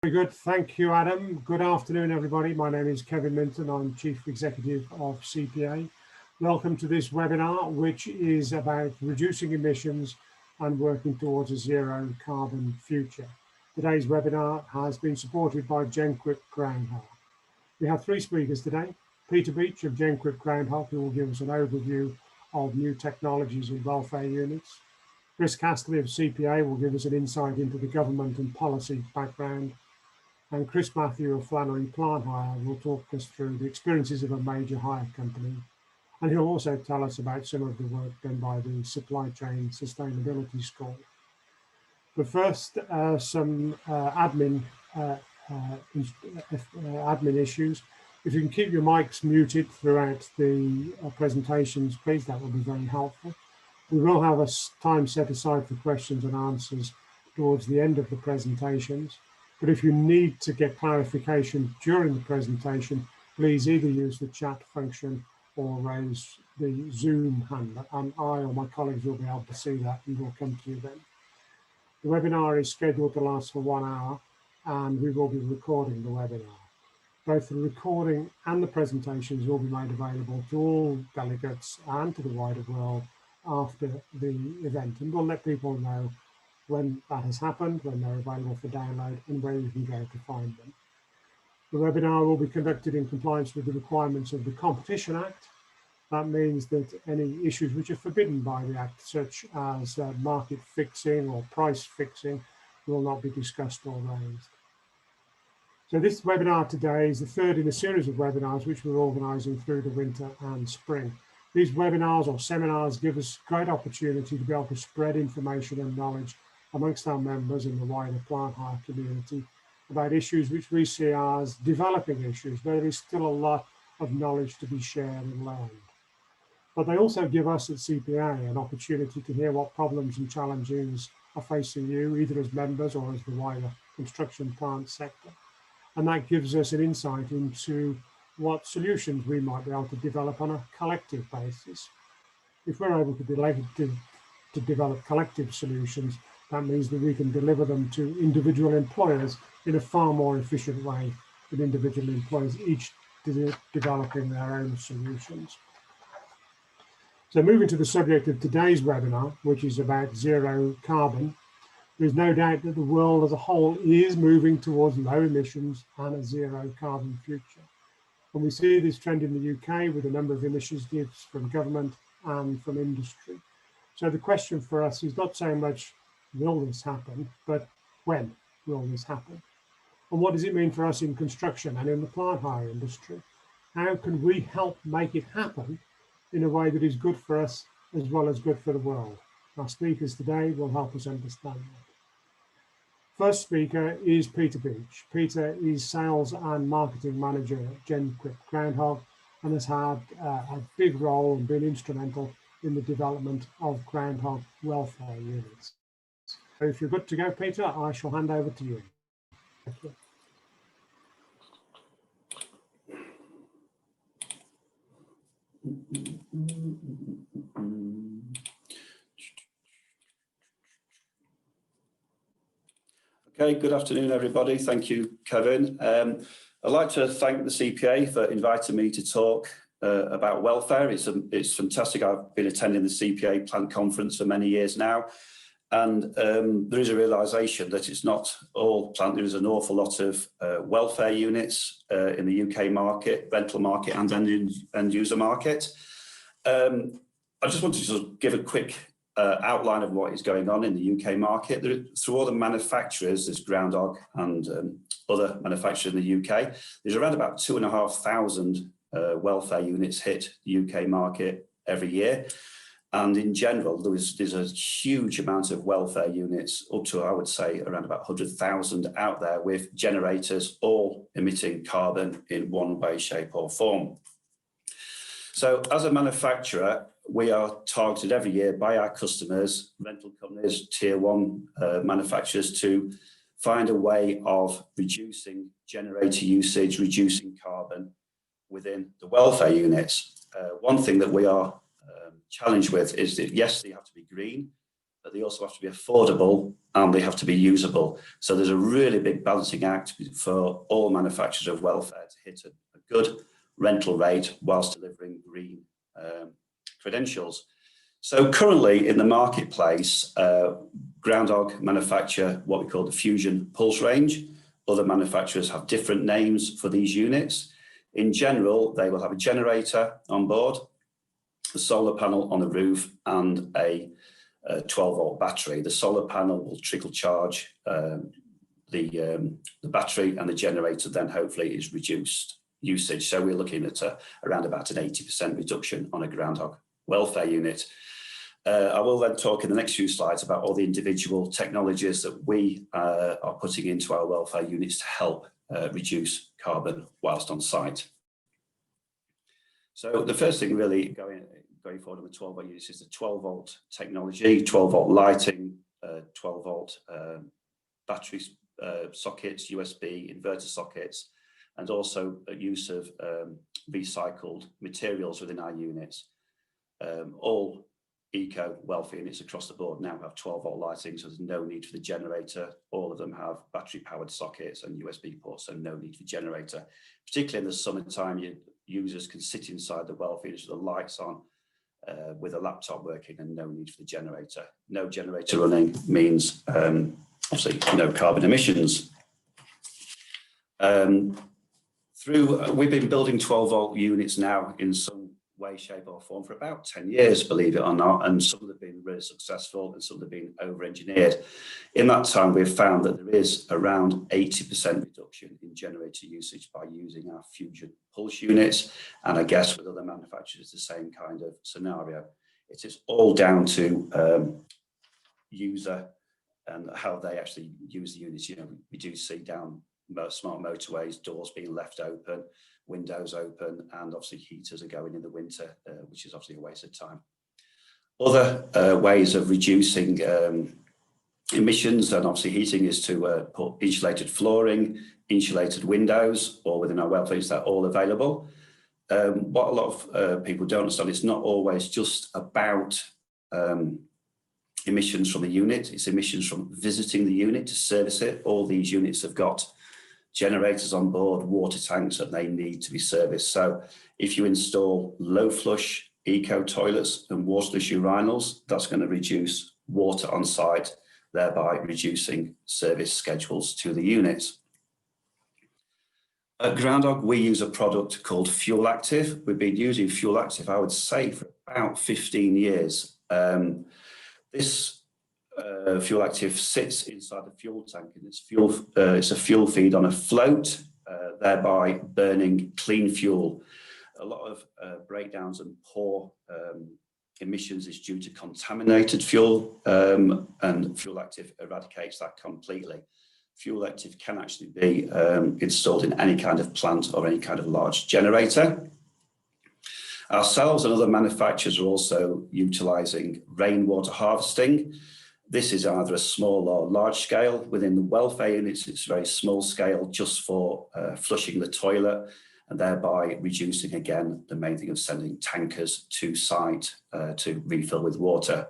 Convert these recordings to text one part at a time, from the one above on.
Very good. Thank you, Adam. Good afternoon, everybody. My name is Kevin Minton. I'm Chief Executive of CPA. Welcome to this webinar, which is about reducing emissions and working towards a zero carbon future. Today's webinar has been supported by Genquip Groundhog. We have three speakers today. Peter Beach of Genquip Groundhog, who will give us an overview of new technologies in welfare units. Chris Castley of CPA will give us an insight into the government and policy background. And Chris Matthew of Flannery Plant Hire will talk us through the experiences of a major hire company. And he'll also tell us about some of the work done by the Supply Chain Sustainability School. But first, some admin issues. If you can keep your mics muted throughout the presentations, please, that will be very helpful. We will have a time set aside for questions and answers towards the end of the presentations. But if you need to get clarification during the presentation, please either use the chat function or raise the Zoom hand, and I or my colleagues will be able to see that and we'll come to you then. The webinar is scheduled to last for 1 hour, and we will be recording the webinar. Both the recording and the presentations will be made available to all delegates and to the wider world after the event, and we'll let people know when that has happened, when they're available for download, and where you can go to find them. The webinar will be conducted in compliance with the requirements of the Competition Act. That means that any issues which are forbidden by the Act, such as market fixing or price fixing, will not be discussed or raised. So this webinar today is the third in a series of webinars which we're organising through the winter and spring. These webinars or seminars give us great opportunity to be able to spread information and knowledge amongst our members in the wider plant hire community about issues which we see as developing issues. There is still a lot of knowledge to be shared and learned. But they also give us at CPA an opportunity to hear what problems and challenges are facing you, either as members or as the wider construction plant sector. And that gives us an insight into what solutions we might be able to develop on a collective basis. If we're able to develop collective solutions, that means that we can deliver them to individual employers in a far more efficient way than individual employers each developing their own solutions. So moving to the subject of today's webinar, which is about zero carbon, there's no doubt that the world as a whole is moving towards low emissions and a zero carbon future. And we see this trend in the UK with a number of initiatives from government and from industry. So the question for us is not so much will this happen, but when will this happen? And what does it mean for us in construction and in the plant hire industry? How can we help make it happen in a way that is good for us as well as good for the world? Our speakers today will help us understand that. First speaker is Peter Beach. Peter is Sales and Marketing Manager at Genquip Groundhog and has had a big role and been instrumental in the development of groundhog welfare units. So if you're good to go, Peter, I shall hand over to you. Thank you. Okay, good afternoon, everybody. Thank you, Kevin. I'd like to thank the CPA for inviting me to talk about welfare. It's fantastic. I've been attending the CPA plant conference for many years now. And there is a realisation that it's not all plant. There is an awful lot of welfare units in the UK market, rental market and end user market. I just wanted to give a quick outline of what is going on in the UK market. Through all the manufacturers, there's Groundhog and other manufacturers in the UK, there's around about 2,500 welfare units hit the UK market every year. And in general, there's a huge amount of welfare units, up to, I would say, around about 100,000 out there with generators all emitting carbon in one way, shape or form. So as a manufacturer, we are targeted every year by our customers, rental companies, tier one manufacturers, to find a way of reducing generator usage, reducing carbon within the welfare units. One thing that we are challenged with is that, yes, they have to be green, but they also have to be affordable and they have to be usable. So there's a really big balancing act for all manufacturers of welfare to hit a good rental rate whilst delivering green credentials. So currently in the marketplace, Groundhog manufacture what we call the Fusion Pulse range. Other manufacturers have different names for these units. In general, they will have a generator on board, a solar panel on the roof, and a 12-volt battery. The solar panel will trickle charge the battery, and the generator then hopefully is reduced usage. So we're looking at around about an 80% reduction on a Groundhog welfare unit. I will then talk in the next few slides about all the individual technologies that we are putting into our welfare units to help reduce carbon whilst on site. So the first thing really going forward on the 12-volt units is the 12-volt technology, 12-volt lighting, 12-volt battery sockets, USB inverter sockets, and also a use of recycled materials within our units. All eco welfare units across the board now have 12-volt lighting, so there's no need for the generator. All of them have battery-powered sockets and USB ports, so no need for generator. Particularly in the summertime, users can sit inside the welfare units with the lights on, with a laptop working, and no need for the generator. No generator running means obviously no carbon emissions. We've been building 12-volt units now in some way, shape or form for about 10 years, believe it or not, and some of them have been really successful and some have been over-engineered. In that time, we've found that there is around 80% reduction in generator usage by using our Fusion Pulse units, and I guess with other manufacturers, the same kind of scenario. It is all down to user and how they actually use the units. We do see down smart motorways, doors being left open, windows open, and obviously heaters are going in the winter, which is obviously a waste of time. Other ways of reducing emissions and obviously heating is to put insulated flooring, insulated windows, or within our welfares, they're all available. What a lot of people don't understand, it's not always just about emissions from the unit, it's emissions from visiting the unit to service it. All these units have got generators on board, water tanks that they need to be serviced. So if you install low flush eco toilets and waterless urinals, that's going to reduce water on site, thereby reducing service schedules to the units. At Groundhog, we use a product called Fuel Active. We've been using Fuel Active, I would say, for about 15 years. This Fuel Active sits inside the fuel tank, and it's a fuel feed on a float, thereby burning clean fuel. A lot of breakdowns and poor emissions is due to contaminated fuel, and Fuel Active eradicates that completely. Fuel Active can actually be installed in any kind of plant or any kind of large generator. Ourselves and other manufacturers are also utilising rainwater harvesting. This is either a small or large scale. Within the welfare units, it's very small scale, just for flushing the toilet, and thereby reducing, again, the main thing of sending tankers to site to refill with water.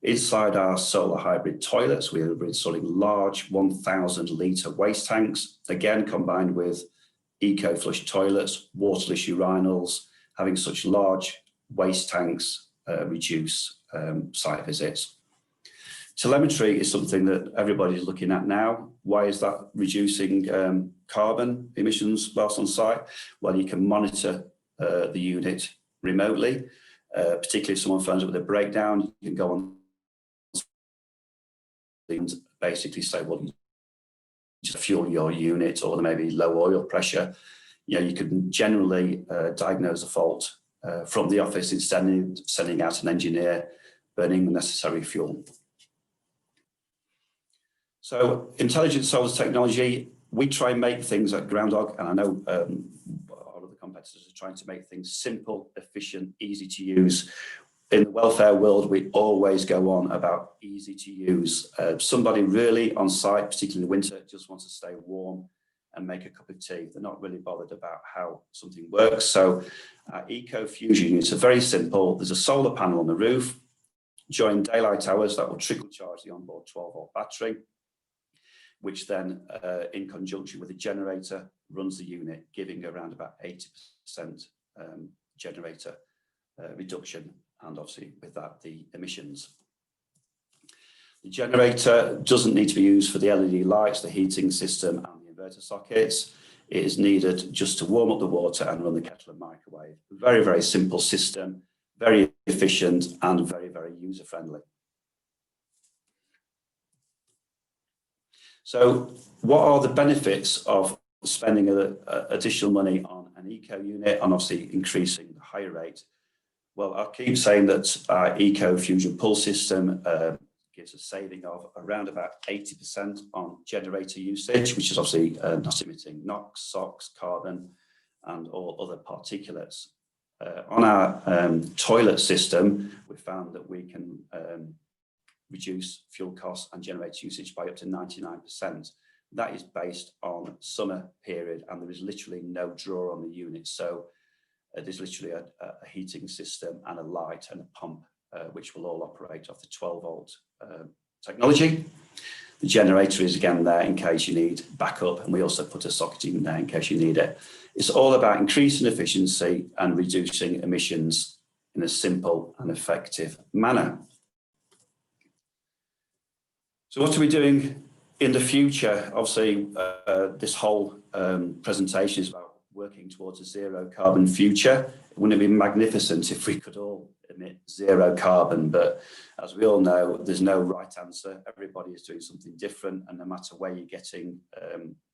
Inside our solar hybrid toilets, we're installing large 1,000 litre waste tanks, again combined with eco-flush toilets, waterless urinals. Having such large waste tanks reduce site visits. Telemetry is something that everybody's looking at now. Why is that reducing carbon emissions whilst on site? Well, you can monitor the unit remotely, particularly if someone phones up with a breakdown. You can go on and basically say, well, just fuel your unit, or there may be low oil pressure. You can generally diagnose a fault from the office instead of sending out an engineer burning the necessary fuel. So intelligent solar technology, we try and make things at Groundhog, and I know our other competitors are trying to make things simple, efficient, easy to use. In the welfare world, we always go on about easy to use. Somebody really on site, particularly in the winter, just wants to stay warm and make a cup of tea. They're not really bothered about how something works. So our Eco Fusion units are very simple. There's a solar panel on the roof. during daylight hours, that will trickle charge the onboard 12-volt battery, which then, in conjunction with the generator, runs the unit, giving around about 80% generator reduction, and obviously with that, the emissions. The generator doesn't need to be used for the LED lights, the heating system, and the inverter sockets. It is needed just to warm up the water and run the kettle and microwave. Very, very simple system, very efficient, and very, very user-friendly. So what are the benefits of spending additional money on an eco unit and obviously increasing the higher rate? Well, I keep saying that our eco fusion pull system gives a saving of around about 80% on generator usage, which is obviously not emitting NOx, SOx, carbon, and all other particulates. On our toilet system, we found that we can reduce fuel costs and generator usage by up to 99%. That is based on summer period, and there is literally no draw on the unit. So there's literally a heating system and a light and a pump, which will all operate off the 12-volt technology. The generator is again there in case you need backup, and we also put a socket in there in case you need it. It's all about increasing efficiency and reducing emissions in a simple and effective manner. So what are we doing in the future? Obviously, this whole presentation is about working towards a zero carbon future. Wouldn't it be magnificent if we could all emit zero carbon? But as we all know, there's no right answer. Everybody is doing something different, and no matter where you're getting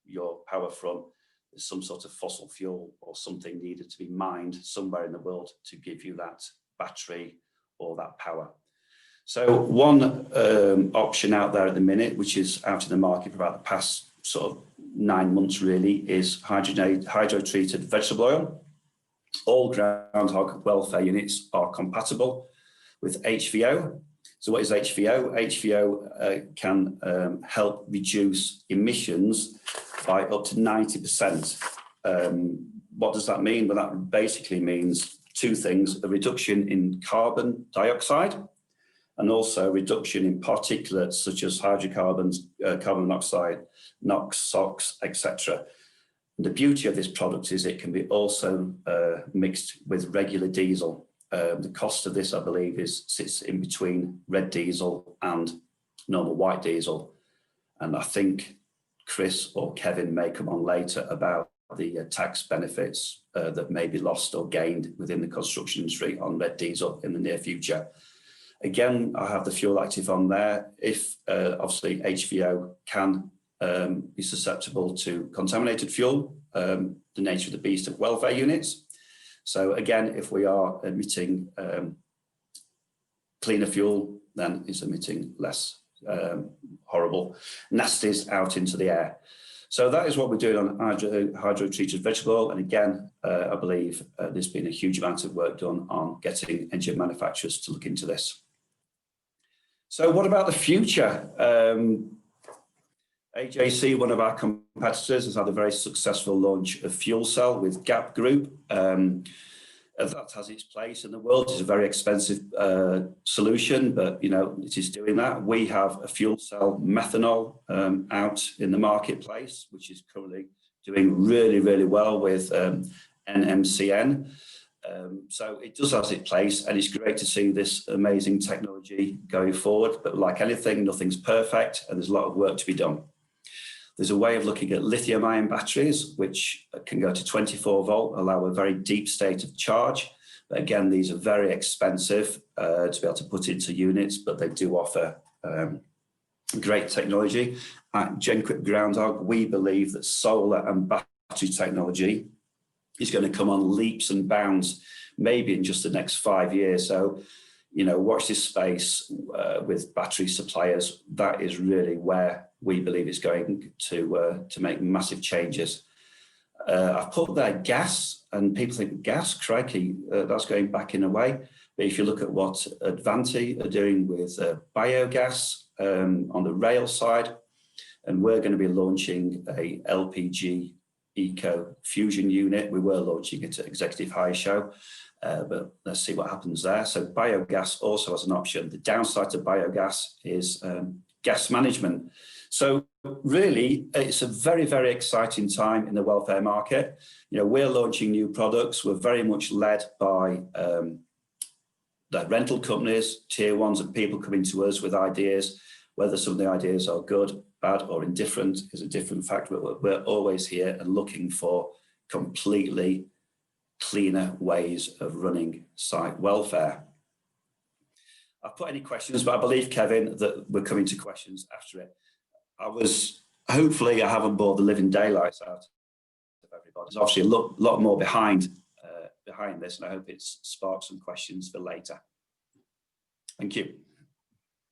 your power from, there's some sort of fossil fuel or something needed to be mined somewhere in the world to give you that battery or that power. So one option out there at the minute, which is out in the market for about the past sort of 9 months really, is hydro-treated vegetable oil. All groundhog welfare units are compatible with HVO. So what is HVO? HVO can help reduce emissions by up to 90%. What does that mean? Well, that basically means two things: a reduction in carbon dioxide, and also reduction in particulates such as hydrocarbons, carbon monoxide, NOx, SOx, etc. The beauty of this product is it can be also mixed with regular diesel. The cost of this, I believe, sits in between red diesel and normal white diesel. And I think Chris or Kevin may come on later about the tax benefits that may be lost or gained within the construction industry on red diesel in the near future. Again, I have the fuel active on there. If obviously HVO can be susceptible to contaminated fuel, the nature of the beast of welfare units. So again, if we are emitting cleaner fuel, then it's emitting less horrible nasties out into the air. So that is what we're doing on hydro-treated vegetable oil. And again, I believe there's been a huge amount of work done on getting engine manufacturers to look into this. So what about the future? AJC, one of our competitors, has had a very successful launch of fuel cell with Gap Group. That has its place in the world. It's a very expensive solution, but you know, it is doing that. We have a fuel cell methanol out in the marketplace, which is currently doing really, really well with NMCN. So it does have its place, and it's great to see this amazing technology going forward. But like anything, nothing's perfect, and there's a lot of work to be done. There's a way of looking at lithium-ion batteries, which can go to 24 volt, allow a very deep state of charge. But again, these are very expensive to be able to put into units, but they do offer great technology. At Genquip Groundhog, we believe that solar and battery technology is going to come on leaps and bounds, maybe in just the next 5 years. So, you know, watch this space with battery suppliers. That is really where we believe it's going to make massive changes. I've put there gas, and people think gas, crikey, that's going back in a way. But if you look at what Advanti are doing with biogas on the rail side, and we're going to be launching a LPG Eco Fusion Unit. We were launching it at Executive High Show, but let's see what happens there. So biogas also has an option. The downside to biogas is gas management. So really, it's a very, very exciting time in the welfare market. You know, we're launching new products. We're very much led by the rental companies, tier ones, and people coming to us with ideas. Whether some of the ideas are good, bad, or indifferent is a different fact. We're always here and looking for completely cleaner ways of running site welfare. I've put any questions, but I believe, Kevin, that we're coming to questions after it. Hopefully I haven't bored the living daylights out of everybody. There's obviously a lot more behind this, and I hope it's sparked some questions for later. Thank you.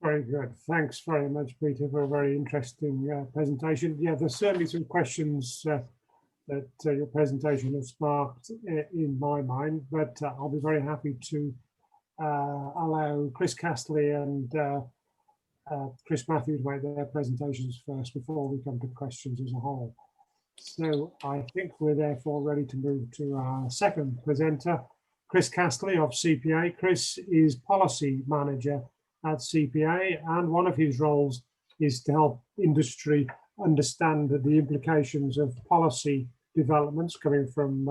Very good. Thanks very much, Peter, for a very interesting presentation. Yeah, there's certainly some questions that your presentation has sparked in my mind, but I'll be very happy to allow Chris Castley and Chris Matthews make their presentations first before we come to questions as a whole. So I think we're therefore ready to move to our second presenter, Chris Castley of CPA. Chris is Policy Manager at CPA, and one of his roles is to help industry understand the implications of policy developments coming from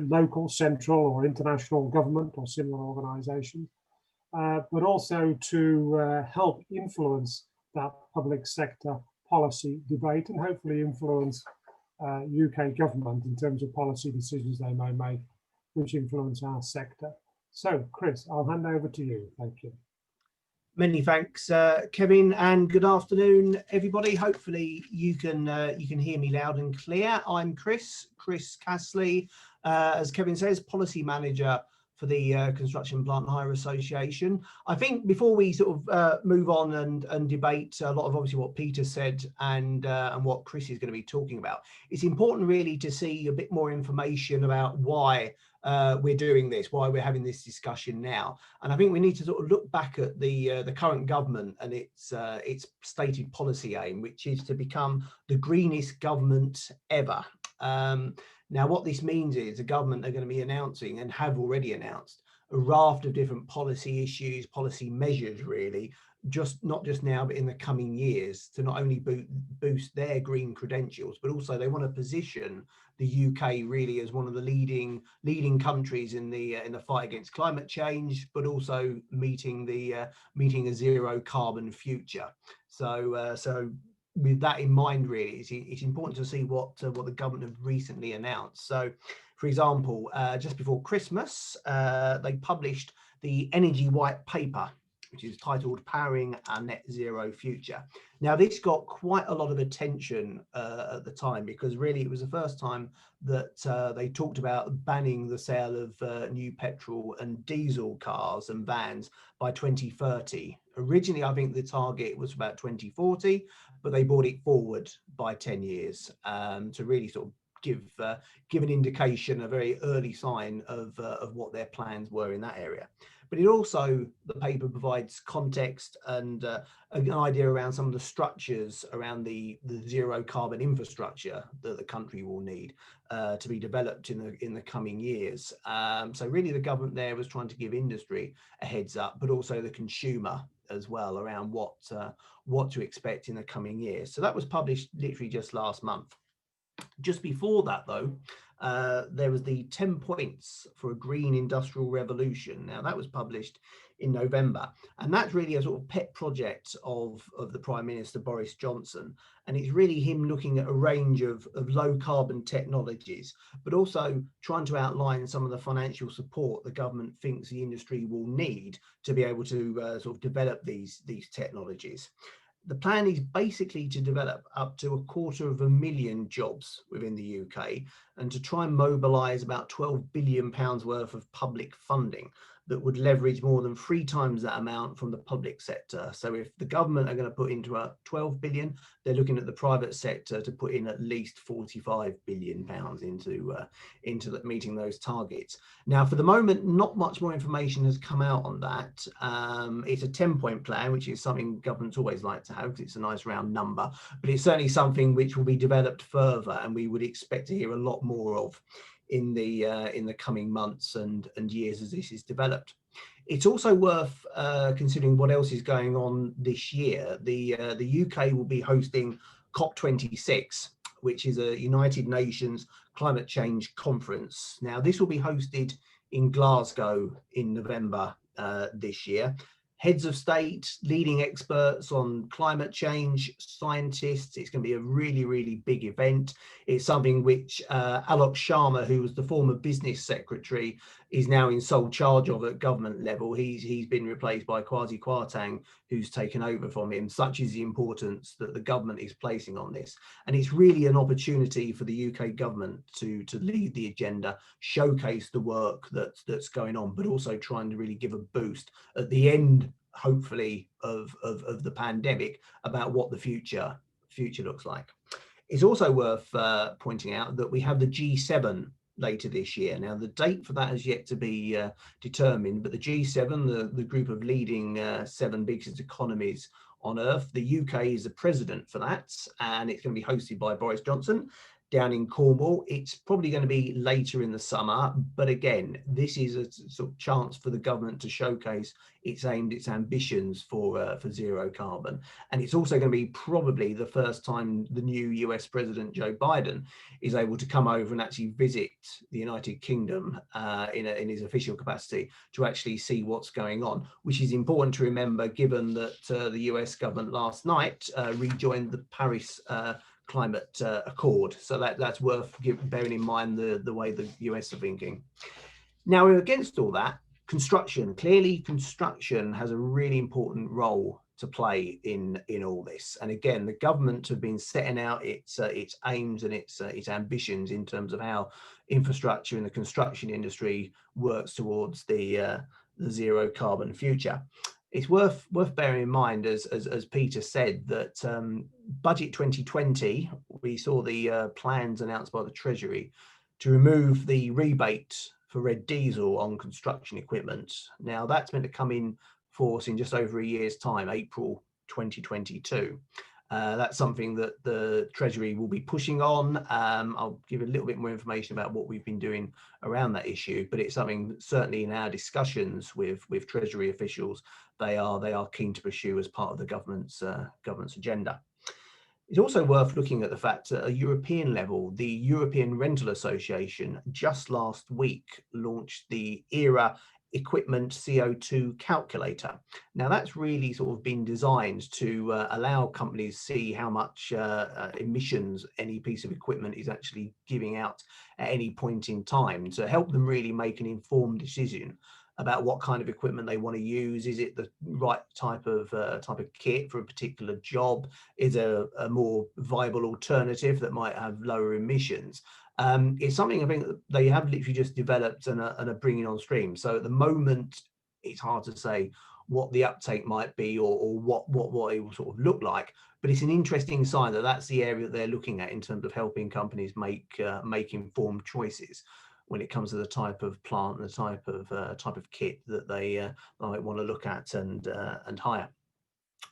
local, central or international government or similar organisations, but also to help influence that public sector policy debate and hopefully influence UK government in terms of policy decisions they may make which influence our sector. So, Chris, I'll hand over to you. Thank you. Many thanks, Kevin, and good afternoon, everybody. Hopefully you can hear me loud and clear. I'm Chris Castley, as Kevin says, Policy Manager for the Construction Plant Hire Association. I think before we sort of move on and debate a lot of obviously what Peter said and what Chris is going to be talking about, it's important really to see a bit more information about why we're doing this, why we're having this discussion now. And I think we need to sort of look back at the current government and its stated policy aim, which is to become the greenest government ever. Now, what this means is the government are going to be announcing and have already announced a raft of different policy issues, policy measures, really, not just now, but in the coming years, to not only boost their green credentials, but also they want to position the UK really as one of the leading countries in the fight against climate change, but also meeting a zero carbon future. So with that in mind, really, it's important to see what the government have recently announced. So, for example, just before Christmas, they published the Energy White Paper, which is titled Powering Our Net Zero Future. Now, this got quite a lot of attention at the time, because really it was the first time that they talked about banning the sale of new petrol and diesel cars and vans by 2030. Originally, I think the target was about 2040, but they brought it forward by 10 years to really sort of give an indication, a very early sign of what their plans were in that area. But it also, the paper provides context and an idea around some of the structures around the zero carbon infrastructure that the country will need to be developed in the coming years. So really the government there was trying to give industry a heads up, but also the consumer as well around what to expect in the coming years. So that was published literally just last month. Just before that, though, there was the 10 points for a green industrial revolution. Now, that was published in November, and that's really a sort of pet project of the Prime Minister Boris Johnson. And it's really him looking at a range of low carbon technologies, but also trying to outline some of the financial support the government thinks the industry will need to be able to sort of develop these technologies. The plan is basically to develop up to 250,000 jobs within the UK and to try and mobilise about £12 billion worth of public funding. that would leverage more than 3 times that amount from the public sector. So if the government are going to put into a 12 billion, they're looking at the private sector to put in at least 45 billion pounds into meeting those targets. Now, for the moment, not much more information has come out on that. It's a 10-point plan, which is something governments always like to have because it's a nice round number, but it's certainly something which will be developed further, and we would expect to hear a lot more of in the coming months and years as this is developed. It's also worth considering what else is going on this year. The UK will be hosting COP26, which is a United Nations climate change conference. Now, this will be hosted in Glasgow in November this year. Heads of state, leading experts on climate change, scientists. It's going to be a really, really big event. It's something which Alok Sharma, who was the former business secretary, is now in sole charge of at government level. He's been replaced by Kwasi Kwarteng, who's taken over from him. Such is the importance that the government is placing on this. And it's really an opportunity for the UK government to lead the agenda, showcase the work that's going on, but also trying to really give a boost at the end, hopefully, of the pandemic about what the future looks like. It's also worth pointing out that we have the G7 later this year. Now, the date for that has yet to be determined, but the G7, the group of leading 7 biggest economies on earth, the UK is the president for that, and it's going to be hosted by Boris Johnson down in Cornwall. It's probably going to be later in the summer, but again, this is a sort of chance for the government to showcase its ambitions for zero carbon. And it's also going to be probably the first time the new US President Joe Biden is able to come over and actually visit the United Kingdom in his official capacity to actually see what's going on, which is important to remember given that the US government last night rejoined the Paris Climate Accord. So that's worth bearing in mind the way the US are thinking. Now, against all that, construction. Clearly, construction has a really important role to play in all this. And again, the government have been setting out its aims and its ambitions in terms of how infrastructure in the construction industry works towards the zero carbon future. It's worth bearing in mind, as Peter said, that Budget 2020, we saw the plans announced by the Treasury to remove the rebate for red diesel on construction equipment. Now, that's meant to come in force in just over a year's time, April 2022. That's something that the Treasury will be pushing on. I'll give a little bit more information about what we've been doing around that issue, but it's something certainly in our discussions with Treasury officials, they are keen to pursue as part of the government's agenda. It's also worth looking at the fact that at a European level, the European Rental Association just last week launched the ERA Equipment CO2 Calculator. Now, that's really sort of been designed to allow companies to see how much emissions any piece of equipment is actually giving out at any point in time, to help them really make an informed decision about what kind of equipment they want to use. Is it the right type of kit for a particular job? Is there a more viable alternative that might have lower emissions? It's something I think that they have literally just developed and are bringing on stream. So at the moment, it's hard to say what the uptake might be or what it will sort of look like. But it's an interesting sign that that's the area that they're looking at in terms of helping companies make informed choices when it comes to the type of plant and the type of kit that they might want to look at and hire.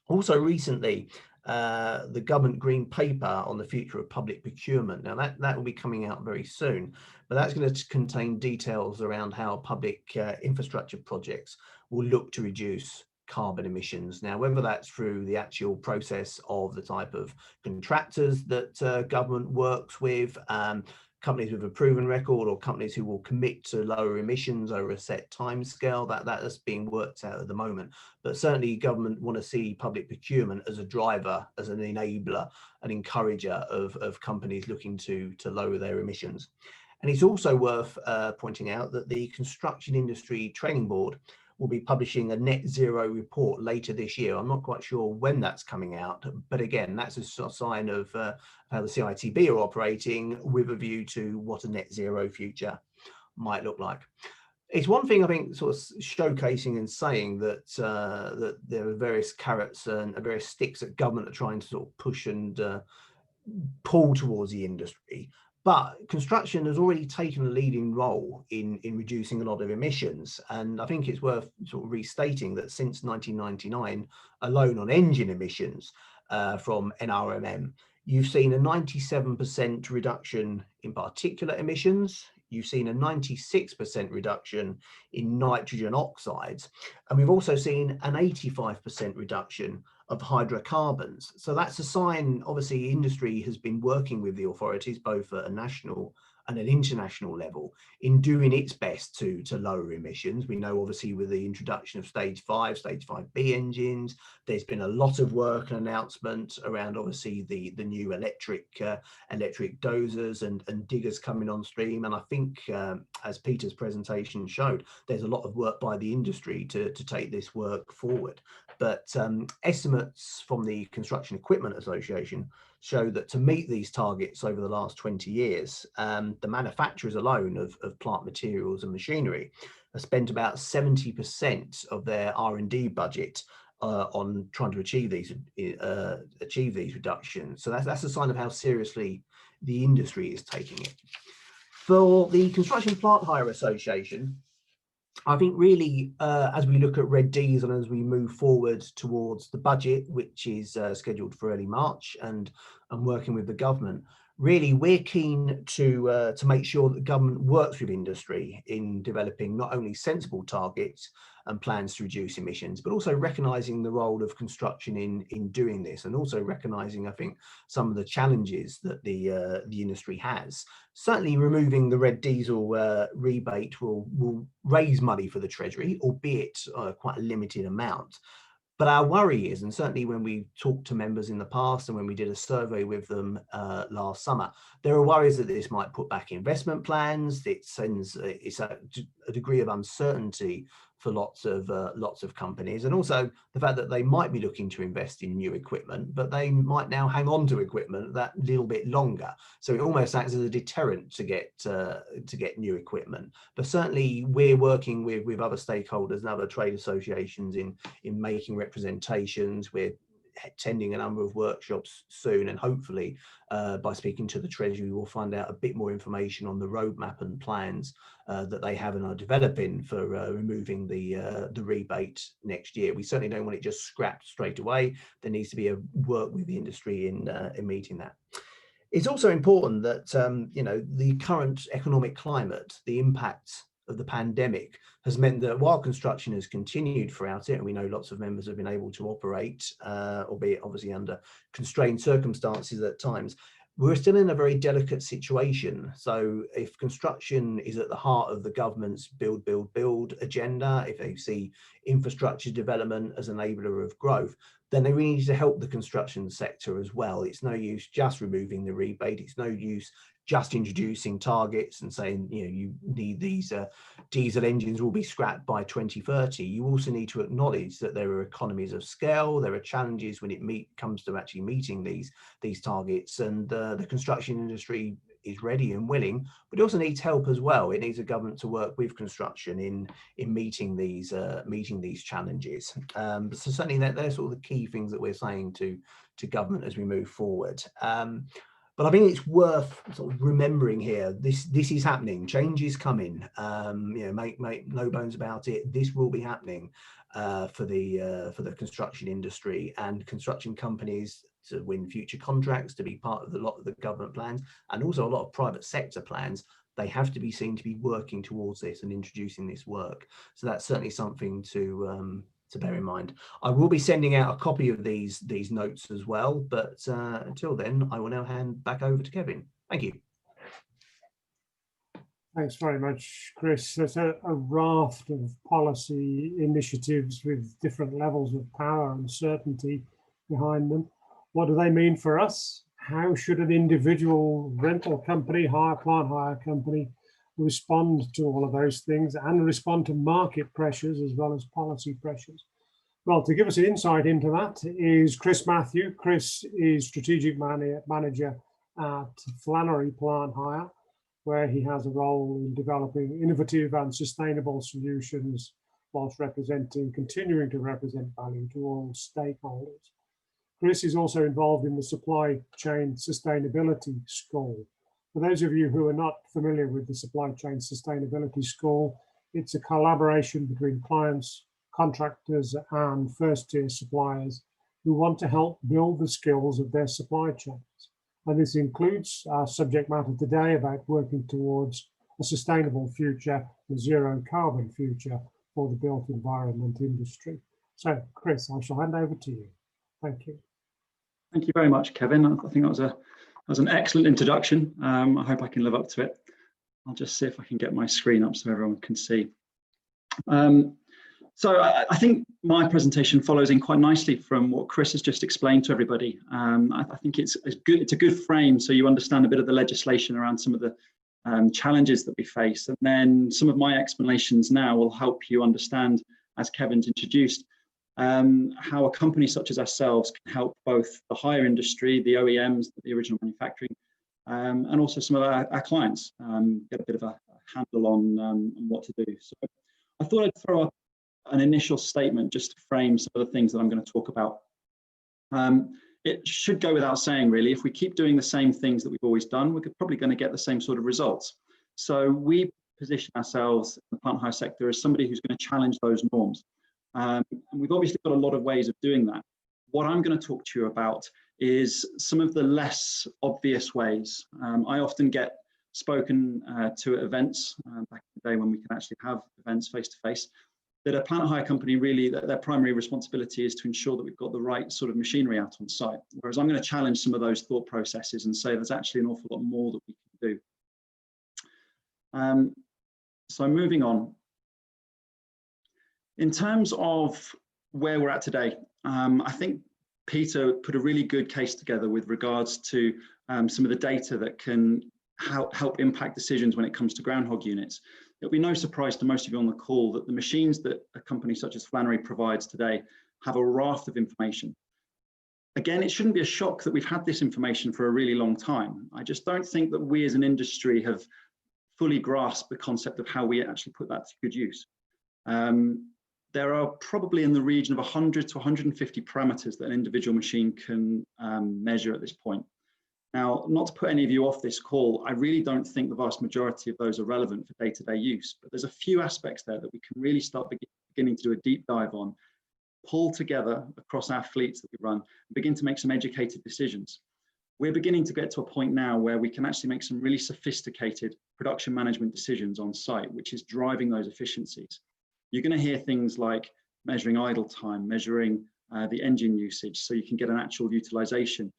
Also recently, the government green paper on the future of public procurement. Now that will be coming out very soon, but that's going to contain details around how public infrastructure projects will look to reduce carbon emissions. Now, whether that's through the actual process of the type of contractors that government works with, companies with a proven record, or companies who will commit to lower emissions over a set time scale, that is being worked out at the moment. But certainly government want to see public procurement as a driver, as an enabler, an encourager of companies looking to lower their emissions. And it's also worth pointing out that the Construction Industry Training Board will be publishing a net zero report later this year. I'm not quite sure when that's coming out, but again, that's a sign of how the CITB are operating with a view to what a net zero future might look like. It's one thing, I think, sort of showcasing and saying that that there are various carrots and various sticks that government are trying to sort of push and pull towards the industry. But construction has already taken a leading role in reducing a lot of emissions. And I think it's worth sort of restating that since 1999 alone on engine emissions from NRMM, you've seen a 97% reduction in particulate emissions. You've seen a 96% reduction in nitrogen oxides. And we've also seen an 85% reduction of hydrocarbons. So that's a sign, obviously, industry has been working with the authorities, both at a national and an international level, in doing its best to lower emissions. We know, obviously, with the introduction of stage 5B engines, there's been a lot of work and announcement around, obviously, the new electric dozers and diggers coming on stream. And I think, as Peter's presentation showed, there's a lot of work by the industry to take this work forward. But estimates from the Construction Equipment Association show that to meet these targets over the last 20 years, the manufacturers alone of plant materials and machinery have spent about 70% of their R&D budget on trying to achieve these reductions. So that's a sign of how seriously the industry is taking it. For the Construction Plant Hire Association, I think really, as we look at Red Diesel and as we move forward towards the budget, which is scheduled for early March, and working with the government, really we're keen to make sure that the government works with industry in developing not only sensible targets and plans to reduce emissions, but also recognising the role of construction in doing this, and also recognising, I think, some of the challenges that the industry has. Certainly removing the red diesel rebate will raise money for the Treasury, albeit quite a limited amount. But our worry is, and certainly when we talked to members in the past and when we did a survey with them last summer, there are worries that this might put back investment plans. It's a degree of uncertainty for lots of companies, and also the fact that they might be looking to invest in new equipment, but they might now hang on to equipment that little bit longer. So it almost acts as a deterrent to get new equipment. But certainly we're working with other stakeholders and other trade associations in making representations. We're attending a number of workshops soon, and hopefully by speaking to the Treasury, we'll find out a bit more information on the roadmap and plans that they have and are developing for removing the rebate next year. We certainly don't want it just scrapped straight away. There needs to be a work with the industry in meeting that. It's also important that you know, the current economic climate, the impact of the pandemic, has meant that while construction has continued throughout it, and we know lots of members have been able to operate, albeit obviously under constrained circumstances at times, we're still in a very delicate situation. So if construction is at the heart of the government's build, build, build agenda, if they see infrastructure development as an enabler of growth, then they really need to help the construction sector as well. It's no use just removing the rebate. It's no use just introducing targets and saying, you know, you need these diesel engines will be scrapped by 2030. You also need to acknowledge that there are economies of scale. There are challenges when it comes to actually meeting these targets, and the construction industry is ready and willing, but it also needs help as well. It needs a government to work with construction in meeting these challenges. So certainly they're sort of the key things that we're saying to government as we move forward. But I think it's worth sort of remembering here, this is happening. Change is coming. You know, make no bones about it. This will be happening for the construction industry and construction companies to win future contracts, to be part of a lot of the government plans, and also a lot of private sector plans. They have to be seen to be working towards this and introducing this work. So that's certainly something to bear in mind. I will be sending out a copy of these notes as well, but until then, I will now hand back over to Kevin. Thank you. Thanks very much, Chris. There's a raft of policy initiatives with different levels of power and certainty behind them. What do they mean for us? How should an individual rental company, plant hire company, respond to all of those things and respond to market pressures as well as policy pressures? Well, to give us an insight into that is Chris Matthew. Chris is Strategic Manager at Flannery Plant Hire, where he has a role in developing innovative and sustainable solutions whilst continuing to represent value to all stakeholders. Chris is also involved in the supply chain sustainability school. For those of you who are not familiar with the supply chain sustainability school, it's a collaboration between clients, contractors, and first-tier suppliers who want to help build the skills of their supply chains. And this includes our subject matter today about working towards a sustainable future, a zero carbon future for the built environment industry. So, Chris, I shall hand over to you. Thank you. Thank you very much, Kevin. I think that was an excellent introduction. I hope I can live up to it. I'll just see if I can get my screen up so everyone can see. So I think my presentation follows in quite nicely from what Chris has just explained to everybody. I think it's a good frame so you understand a bit of the legislation around some of the challenges that we face. And then some of my explanations now will help you understand, as Kevin's introduced, how a company such as ourselves can help both the hire industry, the OEMs, the original manufacturing, and also some of our clients get a bit of a handle on what to do. So I thought I'd throw up an initial statement just to frame some of the things that I'm going to talk about. It should go without saying, really, if we keep doing the same things that we've always done, we're probably going to get the same sort of results. So we position ourselves in the plant hire sector as somebody who's going to challenge those norms. And we've obviously got a lot of ways of doing that. What I'm going to talk to you about is some of the less obvious ways. I often get spoken to at events back in the day when we can actually have events face to face, that a plant hire company really, their primary responsibility is to ensure that we've got the right sort of machinery out on site. Whereas I'm going to challenge some of those thought processes and say there's actually an awful lot more that we can do. So moving on. In terms of where we're at today, I think Peter put a really good case together with regards to some of the data that can help impact decisions when it comes to groundhog units. It'll be no surprise to most of you on the call that the machines that a company such as Flannery provides today have a raft of information. Again, it shouldn't be a shock that we've had this information for a really long time. I just don't think that we as an industry have fully grasped the concept of how we actually put that to good use. There are probably in the region of 100 to 150 parameters that an individual machine can measure at this point. Now, not to put any of you off this call, I really don't think the vast majority of those are relevant for day-to-day use, but there's a few aspects there that we can really start beginning to do a deep dive on, pull together across our fleets that we run, and begin to make some educated decisions. We're beginning to get to a point now where we can actually make some really sophisticated production management decisions on site, which is driving those efficiencies. You're going to hear things like measuring idle time, measuring the engine usage, so you can get an actual utilization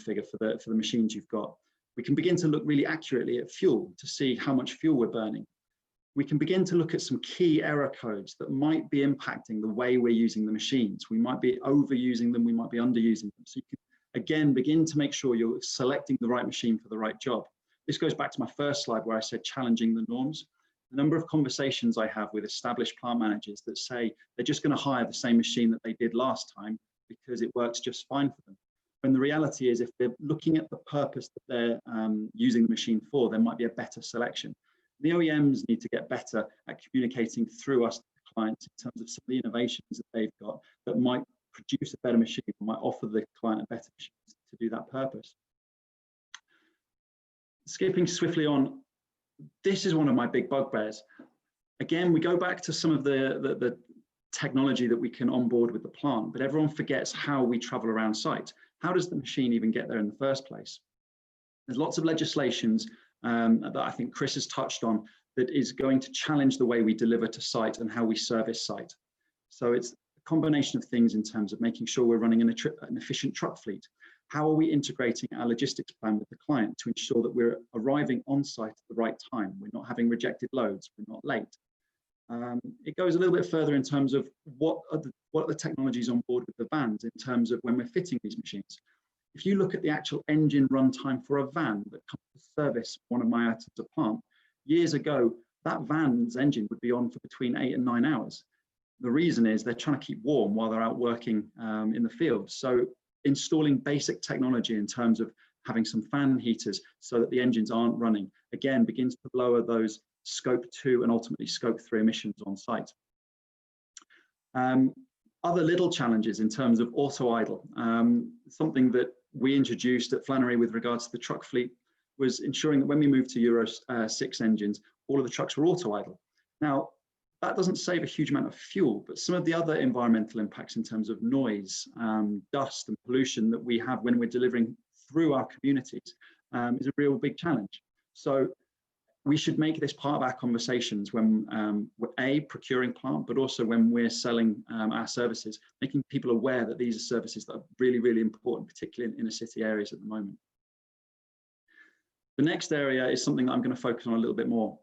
figure for the machines you've got. We can begin to look really accurately at fuel to see how much fuel we're burning. We can begin to look at some key error codes that might be impacting the way we're using the machines. We might be overusing them, we might be underusing them. So you can, again, begin to make sure you're selecting the right machine for the right job. This goes back to my first slide where I said challenging the norms. The number of conversations I have with established plant managers that say they're just going to hire the same machine that they did last time because it works just fine for them. When the reality is, if they're looking at the purpose that they're using the machine for, there might be a better selection. The OEMs need to get better at communicating through us to the clients in terms of some of the innovations that they've got that might produce a better machine, might offer the client a better machine to do that purpose. Skipping swiftly on, this is one of my big bugbears. Again, we go back to some of the technology that we can onboard with the plant, but everyone forgets how we travel around site. How does the machine even get there in the first place? There's lots of legislations that I think Chris has touched on that is going to challenge the way we deliver to site and how we service site. So it's a combination of things in terms of making sure we're running an efficient truck fleet. How are we integrating our logistics plan with the client to ensure that we're arriving on site at the right time? We're not having rejected loads, we're not late. It goes a little bit further in terms of what are the technologies on board with the vans in terms of when we're fitting these machines. If you look at the actual engine runtime for a van that comes to service one of my items of plant, years ago, that van's engine would be on for between 8 and 9 hours. The reason is they're trying to keep warm while they're out working in the field. So installing basic technology in terms of having some fan heaters so that the engines aren't running, again, begins to lower those scope 2 and ultimately scope 3 emissions on site. Other little challenges in terms of auto idle, something that we introduced at Flannery with regards to the truck fleet was ensuring that when we moved to Euro 6 engines, all of the trucks were auto idle. Now, that doesn't save a huge amount of fuel, but some of the other environmental impacts in terms of noise, dust and pollution that we have when we're delivering through our communities is a real big challenge. So we should make this part of our conversations when we're procuring plant, but also when we're selling our services, making people aware that these are services that are really, really important, particularly in inner city areas at the moment. The next area is something that I'm going to focus on a little bit more.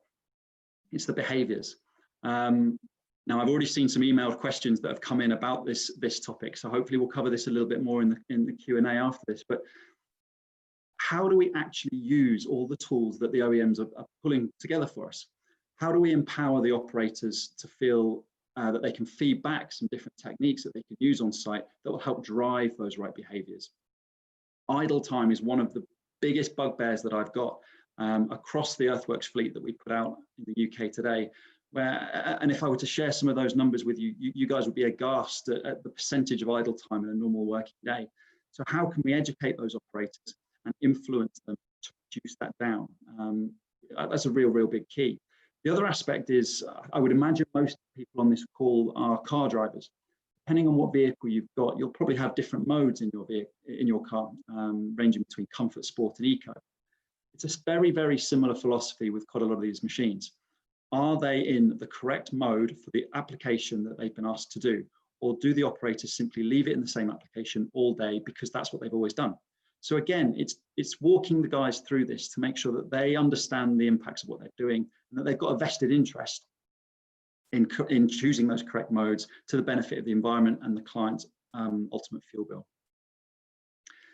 It's the behaviours. Now, I've already seen some emailed questions that have come in about this topic, so hopefully we'll cover this a little bit more in the Q&A after this. But how do we actually use all the tools that the OEMs are pulling together for us? How do we empower the operators to feel that they can feed back some different techniques that they can use on site that will help drive those right behaviours? Idle time is one of the biggest bugbears that I've got across the earthworks fleet that we put out in the UK today. And if I were to share some of those numbers with you, you guys would be aghast at the percentage of idle time in a normal working day. So how can we educate those operators and influence them to reduce that down? That's a real big key. The other aspect is, I would imagine most people on this call are car drivers. Depending on what vehicle you've got, you'll probably have different modes in your car, ranging between comfort, sport and eco. It's a very similar philosophy with quite a lot of these machines. Are they in the correct mode for the application that they've been asked to do? Or do the operators simply leave it in the same application all day because that's what they've always done? So again, it's walking the guys through this to make sure that they understand the impacts of what they're doing and that they've got a vested interest in choosing those correct modes to the benefit of the environment and the client's ultimate fuel bill.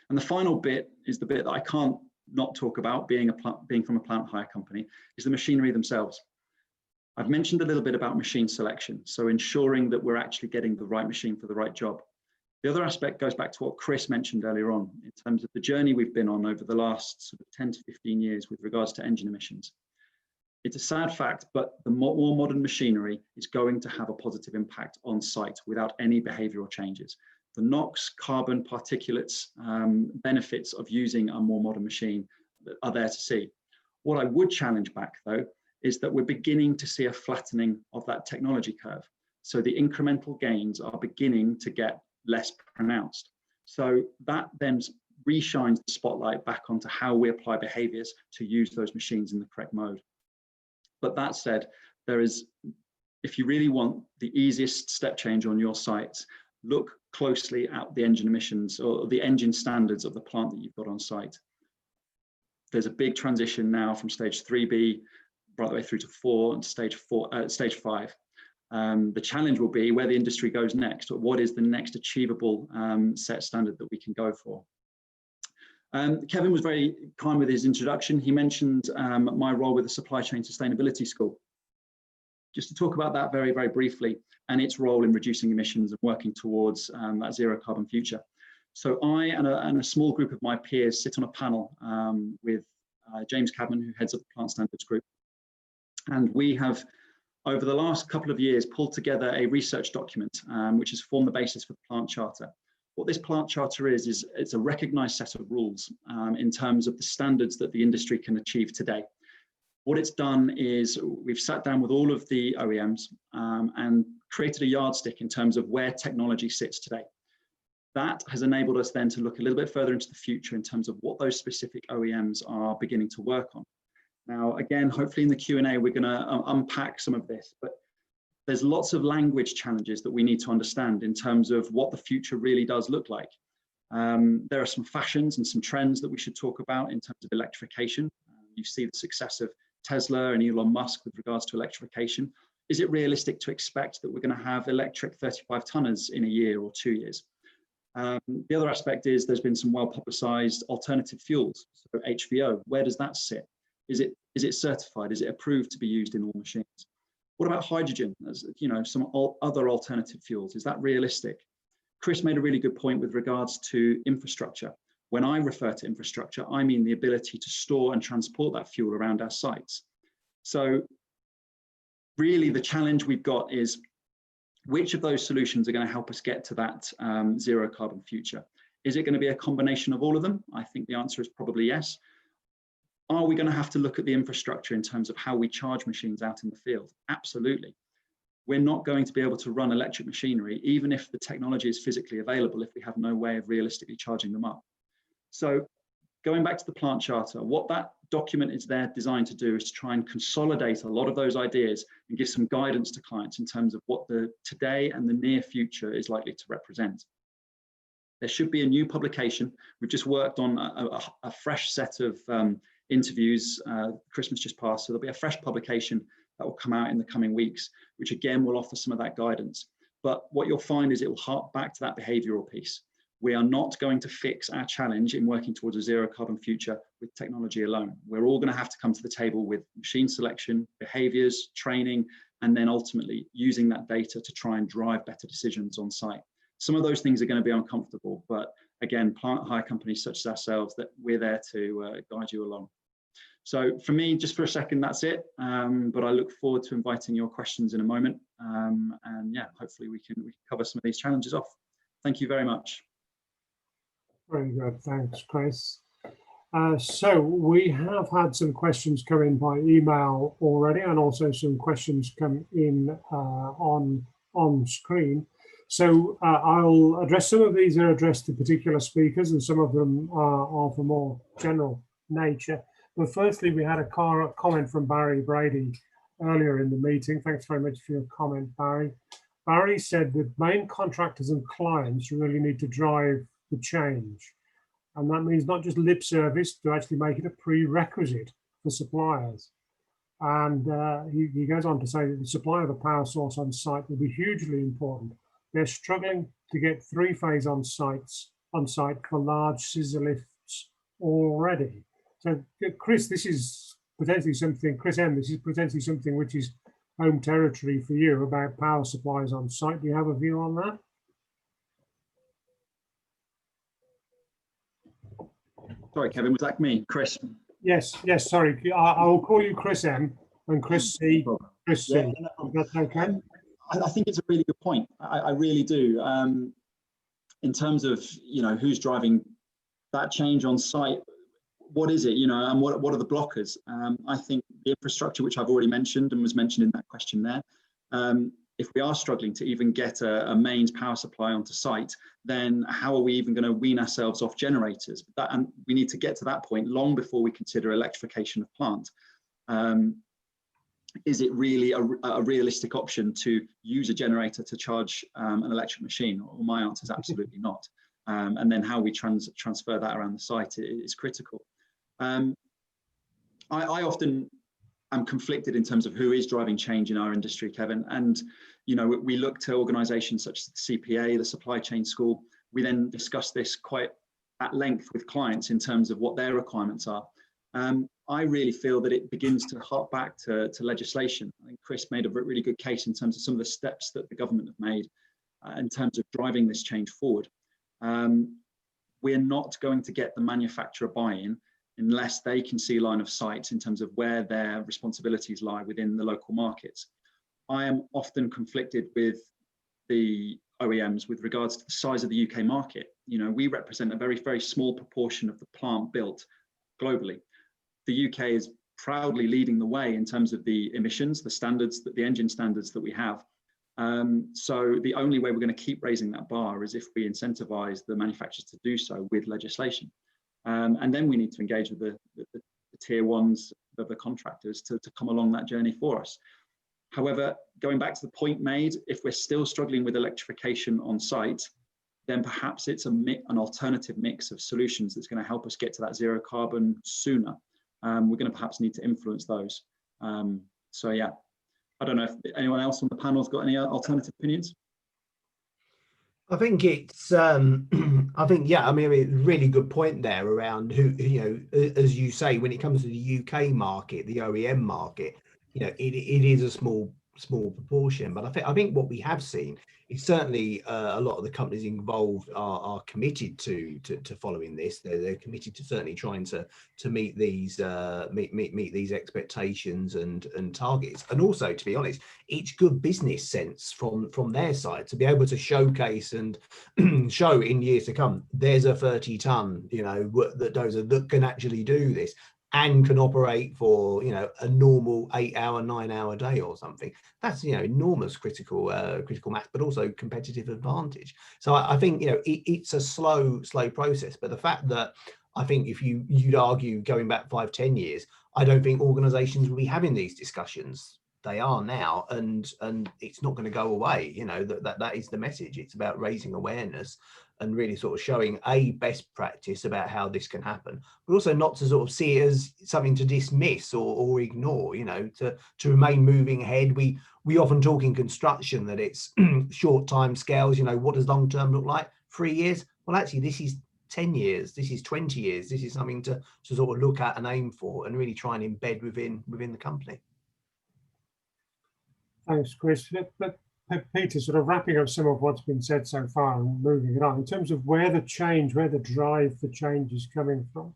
And the final bit is the bit that I can't not talk about, being from a plant hire company, is the machinery themselves. I've mentioned a little bit about machine selection, so ensuring that we're actually getting the right machine for the right job. The other aspect goes back to what Chris mentioned earlier on in terms of the journey we've been on over the last sort of 10 to 15 years with regards to engine emissions. It's a sad fact, but the more modern machinery is going to have a positive impact on site without any behavioural changes. The NOx, carbon, particulates, benefits of using a more modern machine are there to see. What I would challenge back though, is that we're beginning to see a flattening of that technology curve. So the incremental gains are beginning to get less pronounced. So that then reshines the spotlight back onto how we apply behaviours to use those machines in the correct mode. But that said, there is, if you really want the easiest step change on your sites, look closely at the engine emissions or the engine standards of the plant that you've got on site. There's a big transition now from stage 3B right the way through to 4 and stage 5. The challenge will be where the industry goes next, or what is the next achievable set standard that we can go for. Kevin was very kind with his introduction. He mentioned my role with the Supply Chain Sustainability School. Just to talk about that very briefly and its role in reducing emissions and working towards that zero carbon future. So I and a small group of my peers sit on a panel with James Cabman, who heads up the Plant Standards Group. And we have, over the last couple of years, pulled together a research document, which has formed the basis for the Plant Charter. What this Plant Charter is it's a recognised set of rules in terms of the standards that the industry can achieve today. What it's done is we've sat down with all of the OEMs and created a yardstick in terms of where technology sits today. That has enabled us then to look a little bit further into the future in terms of what those specific OEMs are beginning to work on. Now, again, hopefully in the Q&A, we're going to unpack some of this, but there's lots of language challenges that we need to understand in terms of what the future really does look like. There are some fashions and some trends that we should talk about in terms of electrification. You see the success of Tesla and Elon Musk with regards to electrification. Is it realistic to expect that we're going to have electric 35-tonners in a year or 2 years? The other aspect is there's been some well-publicized alternative fuels, so HVO. Where does that sit? Is it certified? Is it approved to be used in all machines? What about hydrogen? As you know, some other alternative fuels. Is that realistic? Chris made a really good point with regards to infrastructure. When I refer to infrastructure, I mean the ability to store and transport that fuel around our sites. So really the challenge we've got is which of those solutions are going to help us get to that zero carbon future? Is it going to be a combination of all of them? I think the answer is probably yes. Are we going to have to look at the infrastructure in terms of how we charge machines out in the field? Absolutely. We're not going to be able to run electric machinery, even if the technology is physically available, if we have no way of realistically charging them up. So going back to the plant charter, what that document is there designed to do is to try and consolidate a lot of those ideas and give some guidance to clients in terms of what the today and the near future is likely to represent. There should be a new publication. We've just worked on a fresh set of interviews. Christmas just passed, so there'll be a fresh publication that will come out in the coming weeks, which again will offer some of that guidance. But what you'll find is it will hark back to that behavioural piece. We are not going to fix our challenge in working towards a zero carbon future with technology alone. We're all going to have to come to the table with machine selection, behaviours, training, and then ultimately using that data to try and drive better decisions on site. Some of those things are going to be uncomfortable, but again, plant hire companies such as ourselves, that we're there to guide you along. So for me, just for a second, that's it. But I look forward to inviting your questions in a moment. And yeah, hopefully we can cover some of these challenges off. Thank you very much. Very good, thanks, Chris. So we have had some questions come in by email already, and also some questions come in on screen. So I'll address some of these are addressed to particular speakers, and some of them are for more general nature. But firstly, we had a comment from Barry Brady earlier in the meeting. Thanks very much for your comment, Barry. Barry said that main contractors and clients really need to drive the change. And that means not just lip service, to actually make it a prerequisite for suppliers. And he goes on to say that the supply of a power source on site will be hugely important. They're struggling to get three-phase on site for large scissor lifts already. So Chris, this is potentially something, Chris M, this is potentially something which is home territory for you about power supplies on site. Do you have a view on that? Sorry, Kevin, was that me, Chris? Yes, sorry. I will call you Chris M and Chris C. Chris C. Yeah, That's okay. I think it's a really good point. I really do. In terms of, who's driving that change on site, what is it, and what are the blockers? I think the infrastructure, which I've already mentioned and was mentioned in that question there, if we are struggling to even get a mains power supply onto site, then how are we even going to wean ourselves off generators? And we need to get to that point long before we consider electrification of plant. Is it really a realistic option to use a generator to charge an electric machine? Well, my answer is absolutely not. And then how we transfer that around the site is critical. I often am conflicted in terms of who is driving change in our industry, Kevin. And, we look to organisations such as the CPA, the Supply Chain School. We then discuss this quite at length with clients in terms of what their requirements are. I really feel that it begins to hark back to legislation. I think Chris made a really good case in terms of some of the steps that the government have made in terms of driving this change forward. We're not going to get the manufacturer buy-in unless they can see line of sight in terms of where their responsibilities lie within the local markets. I am often conflicted with the OEMs with regards to the size of the UK market. We represent a very, very small proportion of the plant built globally. The UK is proudly leading the way in terms of the emissions, the standards, the engine standards that we have. So the only way we're going to keep raising that bar is if we incentivize the manufacturers to do so with legislation. And then we need to engage with the tier ones, the contractors to come along that journey for us. However, going back to the point made, if we're still struggling with electrification on site, then perhaps it's an alternative mix of solutions that's going to help us get to that zero carbon sooner. We're going to perhaps need to influence those. So yeah, I don't know if anyone else on the panel's got any alternative opinions. I think it's, really good point there around who, as you say, when it comes to the UK market, the OEM market, it is a small small proportion. But I think what we have seen is certainly a lot of the companies involved are committed to following this. They're committed to certainly trying to meet these meet these expectations and targets. And also, to be honest, it's good business sense from their side to be able to showcase and show in years to come there's a 30-ton, you know, that dozer that can actually do this and can operate for, you know, a normal 8-hour, 9-hour day or something. That's, you know, enormous critical mass, but also competitive advantage. So I think, you know, it's a slow process. But the fact that I think if you'd argue going back 5-10 years, I don't think organizations will be having these discussions. They are now, and it's not going to go away. You know, that is the message. It's about raising awareness and really sort of showing a best practice about how this can happen, but also not to sort of see it as something to dismiss or ignore, you know, to remain moving ahead. We often talk in construction that it's short time scales, you know, what does long term look like? 3 years? Well, actually, this is 10 years, this is 20 years. This is something to sort of look at and aim for and really try and embed within the company. Thanks, Chris. But Peter, sort of wrapping up some of what's been said so far and moving it on, in terms of where the drive for change is coming from,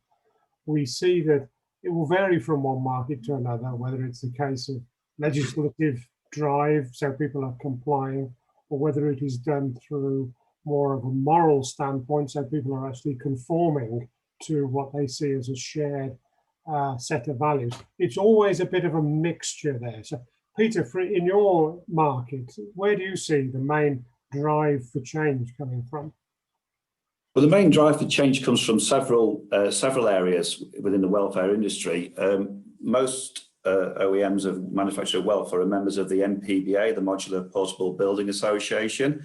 we see that it will vary from one market to another, whether it's the case of legislative drive, so people are complying, or whether it is done through more of a moral standpoint, so people are actually conforming to what they see as a shared set of values. It's always a bit of a mixture there. So Peter, in your market, where do you see the main drive for change coming from? Well, the main drive for change comes from several areas within the welfare industry. Most OEMs of manufactured welfare are members of the MPBA, the Modular Portable Building Association,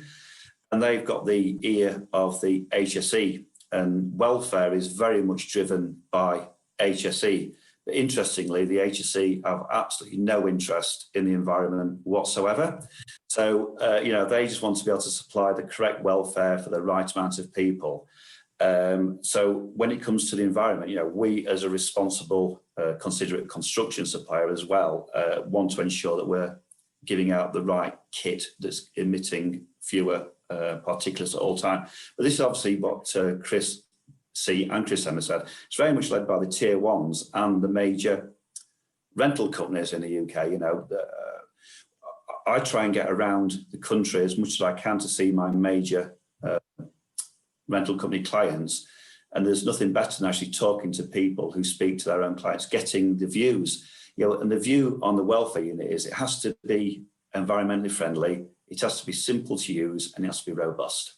and they've got the ear of the HSE, and welfare is very much driven by HSE. But interestingly, the HSE have absolutely no interest in the environment whatsoever. So, you know, they just want to be able to supply the correct welfare for the right amount of people. So when it comes to the environment, you know, we as a responsible, considerate construction supplier as well, want to ensure that we're giving out the right kit that's emitting fewer particulates at all time. But this is obviously what Chris C and Chris Emma said. It's very much led by the tier ones and the major rental companies in the UK. You know, I try and get around the country as much as I can to see my major rental company clients, and there's nothing better than actually talking to people who speak to their own clients, getting the views. You know, and the view on the welfare unit is it has to be environmentally friendly, it has to be simple to use, and it has to be robust.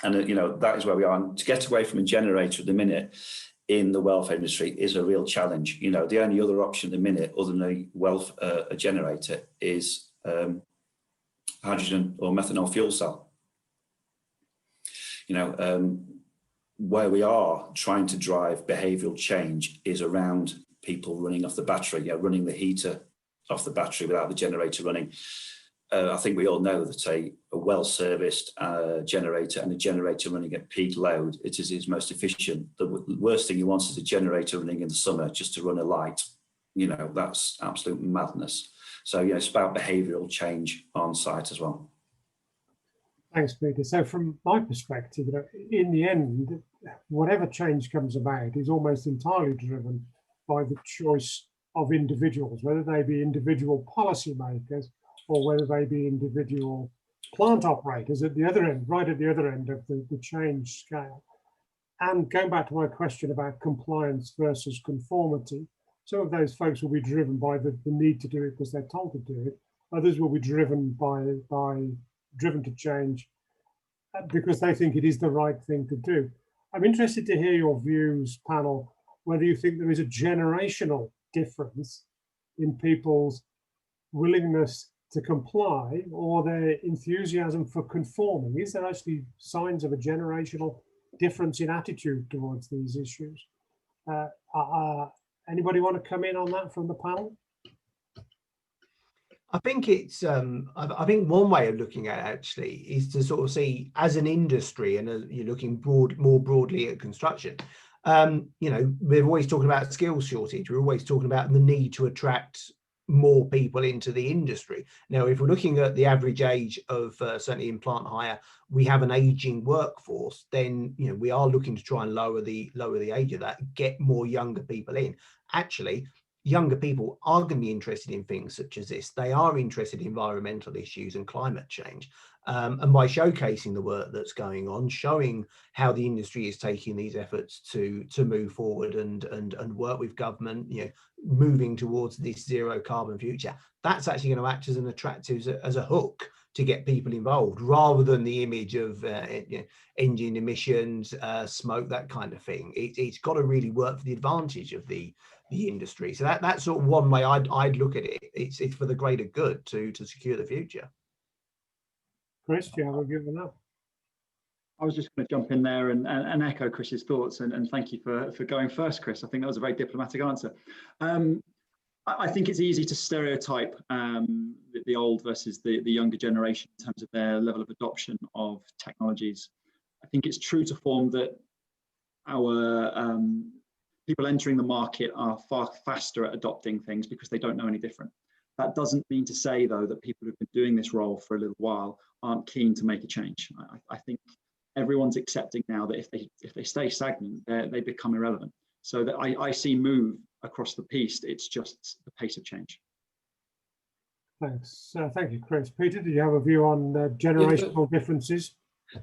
And, you know, that is where we are. And to get away from a generator at the minute in the welfare industry is a real challenge. You know, the only other option at the minute, other than a generator, is hydrogen or methanol fuel cell. You know, where we are trying to drive behavioural change is around people running off the battery, you know, running the heater off the battery without the generator running. I think we all know that a well-serviced generator and a generator running at peak load, it is its most efficient. The worst thing you want is a generator running in the summer just to run a light. You know, that's absolute madness. So, yeah, it's about behavioural change on site as well. Thanks, Peter. So from my perspective, you know, in the end, whatever change comes about is almost entirely driven by the choice of individuals, whether they be individual policymakers or whether they be individual plant operators at the other end, right at the other end of the change scale. And going back to my question about compliance versus conformity, some of those folks will be driven by the need to do it because they're told to do it. Others will be driven driven to change because they think it is the right thing to do. I'm interested to hear your views, panel, whether you think there is a generational difference in people's willingness to comply or their enthusiasm for conforming. Is there actually signs of a generational difference in attitude towards these issues? Anybody want to come in on that from the panel? I think it's I think one way of looking at it actually is to sort of see as an industry, and you're looking more broadly at construction. You know, we're always talking about skills shortage. We're always talking about the need to attract more people into the industry. Now, if we're looking at the average age of certainly in plant hire, we have an aging workforce, then we are looking to try and lower the age of that, get more younger people in. Actually, younger people are going to be interested in things such as this. They are interested in environmental issues and climate change. And by showcasing the work that's going on, showing how the industry is taking these efforts to move forward and work with government, moving towards this zero carbon future, that's actually going to act as an attractive, as a hook to get people involved, rather than the image of engine emissions, smoke, that kind of thing. It's got to really work for the advantage of the industry. So that's sort of one way I'd look at it. It's for the greater good to secure the future. Chris, do you have a view on that? I was just going to jump in there and echo Chris's thoughts, and thank you for going first, Chris. I think that was a very diplomatic answer. I think it's easy to stereotype the old versus the younger generation in terms of their level of adoption of technologies. I think it's true to form that our people entering the market are far faster at adopting things because they don't know any different. That doesn't mean to say, though, that people who've been doing this role for a little while aren't keen to make a change. I think everyone's accepting now that if they stay stagnant, they become irrelevant. So that I see move across the piece. It's just the pace of change. Thanks. Thank you, Chris. Peter, do you have a view on generational differences?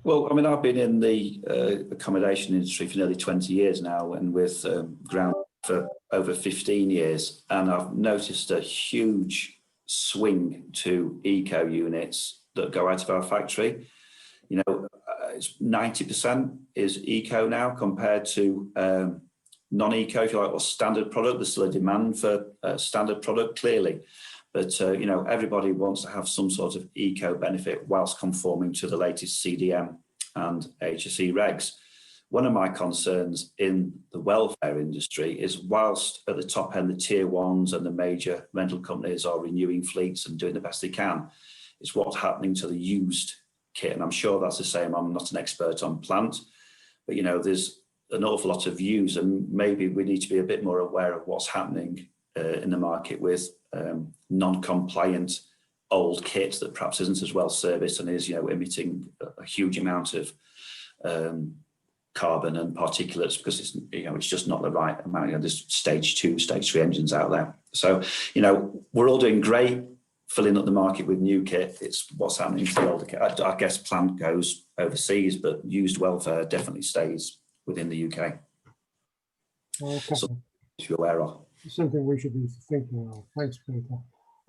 Well, I mean, I've been in the accommodation industry for nearly 20 years now, and with ground for over 15 years, and I've noticed a huge swing to eco units that go out of our factory. It's 90% is eco now compared to non-eco, if you like, or standard product. There's still a demand for standard product, clearly. But, everybody wants to have some sort of eco benefit whilst conforming to the latest CDM and HSE regs. One of my concerns in the welfare industry is, whilst at the top end, the tier ones and the major rental companies are renewing fleets and doing the best they can, it's what's happening to the used kit. And I'm sure that's the same. I'm not an expert on plant, but, there's an awful lot of use, and maybe we need to be a bit more aware of what's happening in the market with non-compliant old kit that perhaps isn't as well serviced and is, emitting a huge amount of carbon and particulates, because it's just not the right amount. There's stage 2, stage 3 engines out there. So, we're all doing great filling up the market with new kit. It's what's happening to the older kit. I guess plant goes overseas, but used welfare definitely stays within the UK. Okay. So, to be aware of. Something we should be thinking of. Thanks, Peter.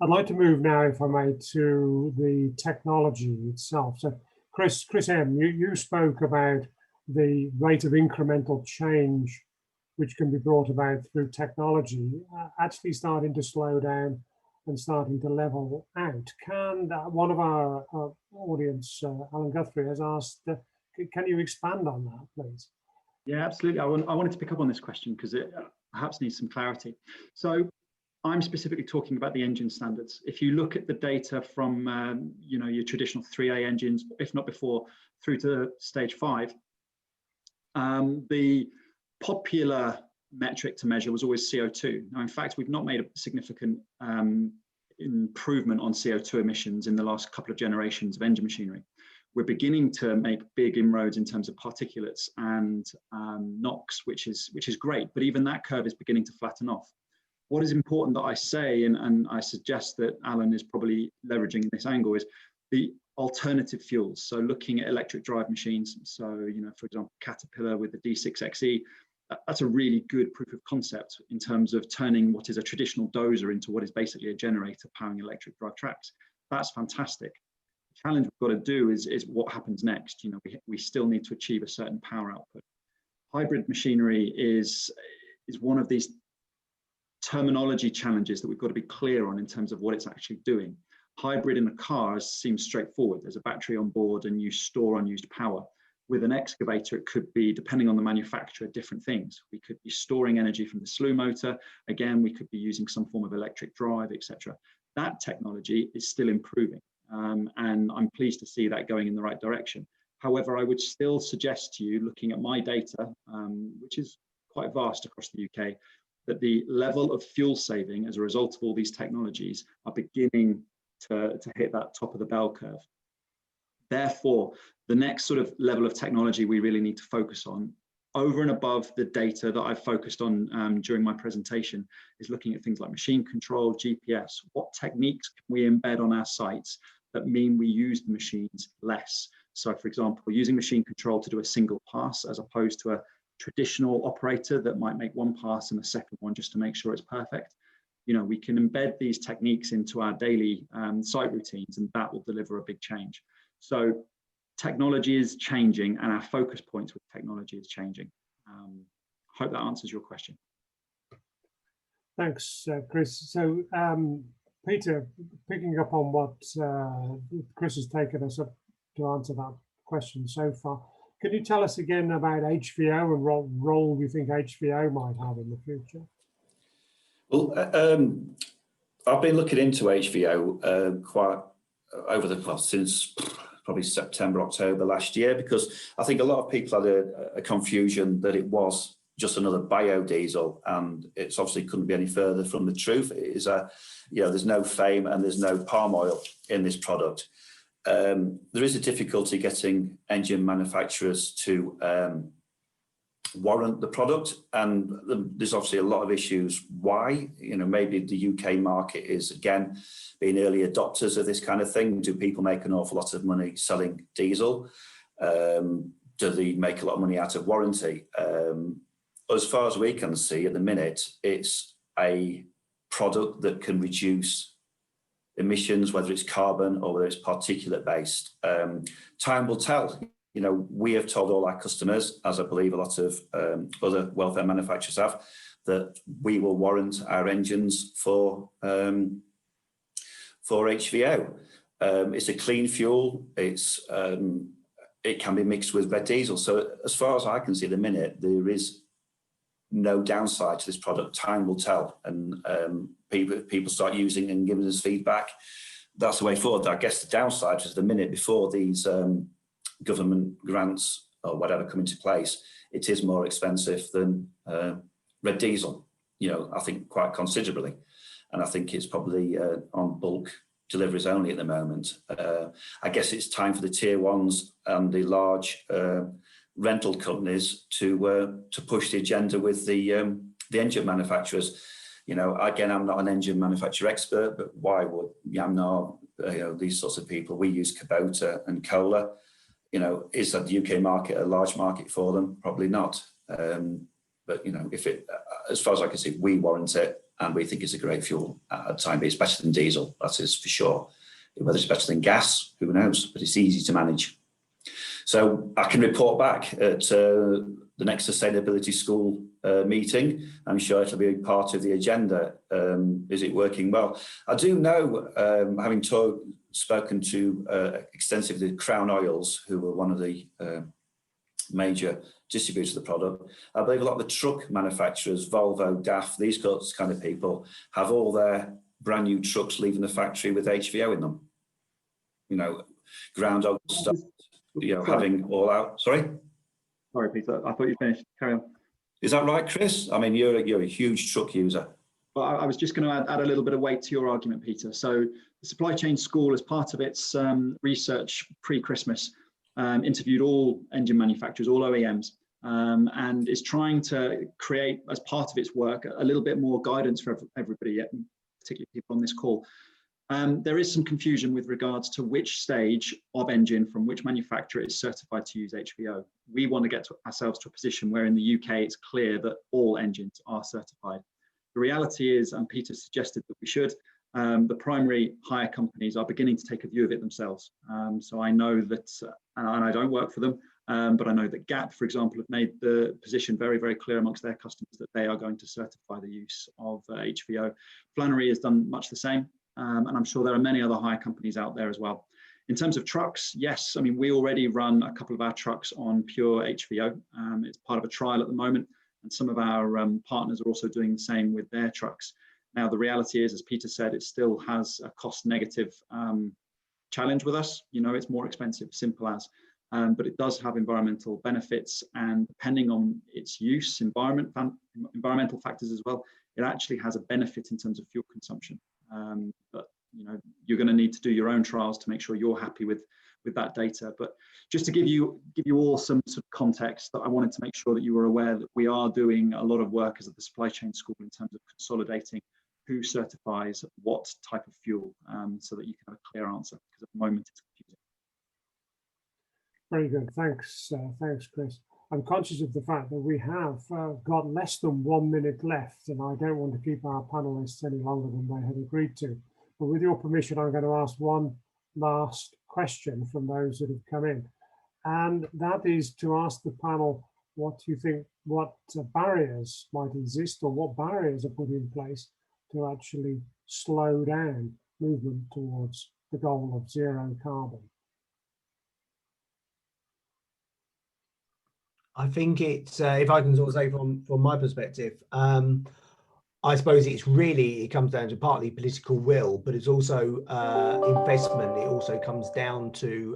I'd like to move now, if I may, to the technology itself. So, Chris M., you spoke about the rate of incremental change which can be brought about through technology actually starting to slow down and starting to level out. Can one of our audience, Alan Guthrie, has asked, can you expand on that, please? Yeah, absolutely. I wanted to pick up on this question because it perhaps needs some clarity. So I'm specifically talking about the engine standards. If you look at the data from your traditional 3A engines, if not before, through to stage 5, the popular metric to measure was always CO2. Now, in fact, we've not made a significant improvement on CO2 emissions in the last couple of generations of engine machinery. We're beginning to make big inroads in terms of particulates and NOx, which is great, but even that curve is beginning to flatten off. What is important that I say, and I suggest that Alan is probably leveraging this angle, is the alternative fuels. So looking at electric drive machines. So, for example, Caterpillar with the D6XE, that's a really good proof of concept in terms of turning what is a traditional dozer into what is basically a generator powering electric drive tracks. That's fantastic. The challenge we've got to do is what happens next. We still need to achieve a certain power output. Hybrid machinery is one of these terminology challenges that we've got to be clear on in terms of what it's actually doing. Hybrid in a car seems straightforward. There's a battery on board and you store unused power. With an excavator, it could be, depending on the manufacturer, different things. We could be storing energy from the slew motor. Again, we could be using some form of electric drive, etc. That technology is still improving, and I'm pleased to see that going in the right direction. However, I would still suggest to you, looking at my data, which is quite vast across the UK, that the level of fuel saving as a result of all these technologies are beginning to hit that top of the bell curve. Therefore, the next sort of level of technology we really need to focus on, over and above the data that I've focused on during my presentation, is looking at things like machine control, GPS. What techniques can we embed on our sites that mean we use the machines less? So, for example, using machine control to do a single pass as opposed to a traditional operator that might make one pass and a second one just to make sure it's perfect. You know, we can embed these techniques into our daily site routines, and that will deliver a big change. So technology is changing, and our focus points with technology is changing. Hope that answers your question. Thanks, Chris. So, Peter, picking up on what Chris has taken us up to answer that question so far, can you tell us again about HVO and what role you think HVO might have in the future? Well, I've been looking into HVO quite over the past, since probably September, October last year, because I think a lot of people had a confusion that it was just another biodiesel, and it's obviously couldn't be any further from the truth. It is there's no fame and there's no palm oil in this product. There is a difficulty getting engine manufacturers to warrant the product, and there's obviously a lot of issues why. You know, maybe the UK market is, again, being early adopters of this kind of thing. Do people make an awful lot of money selling diesel? Do they make a lot of money out of warranty? As far as we can see at the minute, it's a product that can reduce emissions, whether it's carbon or whether it's particulate based. Time will tell. You know, we have told all our customers, as I believe a lot of other welfare manufacturers have, that we will warrant our engines for HVO. It's a clean fuel. It can be mixed with red diesel. So as far as I can see at the minute, there is no downside to this product. Time will tell, and people start using and giving us feedback. That's the way forward. I guess the downside is the minute before these government grants or whatever come into place, it is more expensive than red diesel, you know, I think quite considerably. And I think it's probably on bulk deliveries only at the moment. I guess it's time for the tier ones and the large rental companies to push the agenda with the engine manufacturers. You know, again, I'm not an engine manufacturer expert, but why would Yamnar, these sorts of people? We use Kubota and Kohler. You know, is that the UK market a large market for them? Probably not. But you know, if it, as far as I can see, we warrant it, and we think it's a great fuel at the time. It's better than diesel, that is for sure. Whether it's better than gas, who knows? But it's easy to manage. So I can report back at the next sustainability school meeting. I'm sure it'll be part of the agenda. Is it working well? I do know, having spoken to extensively Crown Oils, who were one of the major distributors of the product, I believe a lot of the truck manufacturers, Volvo, DAF, these kind of people, have all their brand new trucks leaving the factory with HVO in them. You know, groundhog stuff, you know, having all out. Sorry, Peter, I thought you finished. Carry on. Is that right, Chris? I mean, you're a huge truck user. Well, I was just going to add a little bit of weight to your argument, Peter. So the Supply Chain School, as part of its research pre-Christmas, interviewed all engine manufacturers, all OEMs, and is trying to create, as part of its work, a little bit more guidance for everybody, particularly people on this call. There is some confusion with regards to which stage of engine from which manufacturer is certified to use HVO. We want to get ourselves to a position where in the UK it's clear that all engines are certified. The reality is, and Peter suggested that we should, the primary hire companies are beginning to take a view of it themselves. So I know that, and I don't work for them, but I know that GAP, for example, have made the position very, very clear amongst their customers that they are going to certify the use of HVO. Flannery has done much the same. And I'm sure there are many other hire companies out there as well. In terms of trucks, yes, I mean, we already run a couple of our trucks on pure HVO. It's part of a trial at the moment, and some of our partners are also doing the same with their trucks. Now, the reality is, as Peter said, it still has a cost negative challenge with us. You know, it's more expensive, simple as. but it does have environmental benefits, and depending on its use, environmental factors as well, it actually has a benefit in terms of fuel consumption. But you know, you're going to need to do your own trials to make sure you're happy with that data. But just to give you all some sort of context, that I wanted to make sure that you were aware that we are doing a lot of work as at the supply chain school in terms of consolidating who certifies what type of fuel, so that you can have a clear answer, because at the moment it's confusing. Very good, thanks, thanks, Chris. I'm conscious of the fact that we have got less than 1 minute left, and I don't want to keep our panelists any longer than they had agreed to. But with your permission, I'm going to ask one last question from those that have come in, and that is to ask the panel what you think, what barriers might exist, or what barriers are put in place to actually slow down movement towards the goal of zero carbon. I think it's, if I can sort of say from my perspective, I suppose it comes down to partly political will, but it's also investment. It also comes down to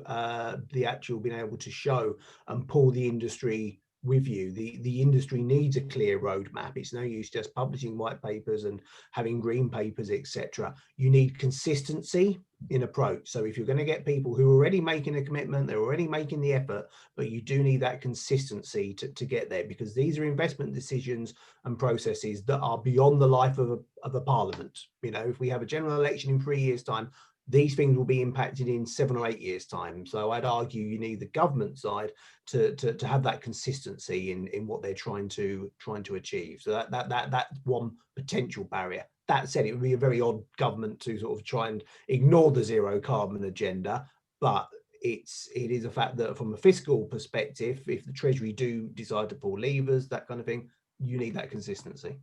the actual being able to show and pull the industry with you. The industry needs a clear roadmap. It's no use just publishing white papers and having green papers, etc. You need consistency in approach. So if you're going to get people who are already making a commitment, they're already making the effort, but you do need that consistency to get there, because these are investment decisions and processes that are beyond the life of a parliament. You know, if we have a general election in 3 years' time, these things will be impacted in 7 or 8 years' time. So I'd argue you need the government side to have that consistency in what they're trying to achieve. So that's one potential barrier. That said, it would be a very odd government to sort of try and ignore the zero carbon agenda, but it is a fact that from a fiscal perspective, if the Treasury do decide to pull levers, that kind of thing, you need that consistency.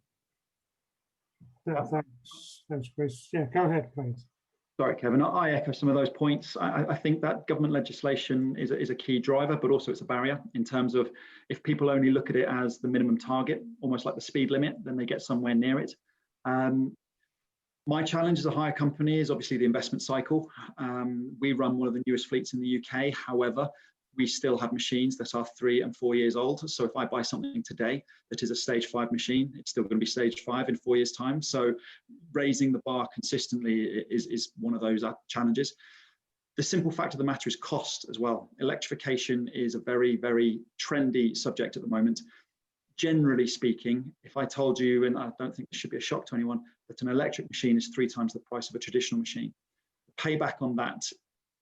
Thanks, Chris. Yeah, go ahead, please. Sorry, Kevin, I echo some of those points. I think that government legislation is a key driver, but also it's a barrier in terms of if people only look at it as the minimum target, almost like the speed limit, then they get somewhere near it. My challenge as a hire company is obviously the investment cycle. We run one of the newest fleets in the UK. However, we still have machines that are 3 and 4 years old. So if I buy something today that is a stage 5 machine, it's still going to be stage 5 in 4 years' time. So raising the bar consistently is one of those challenges. The simple fact of the matter is cost as well. Electrification is a very, very trendy subject at the moment. Generally speaking, if I told you, and I don't think this should be a shock to anyone, that an electric machine is 3 times the price of a traditional machine, the payback on that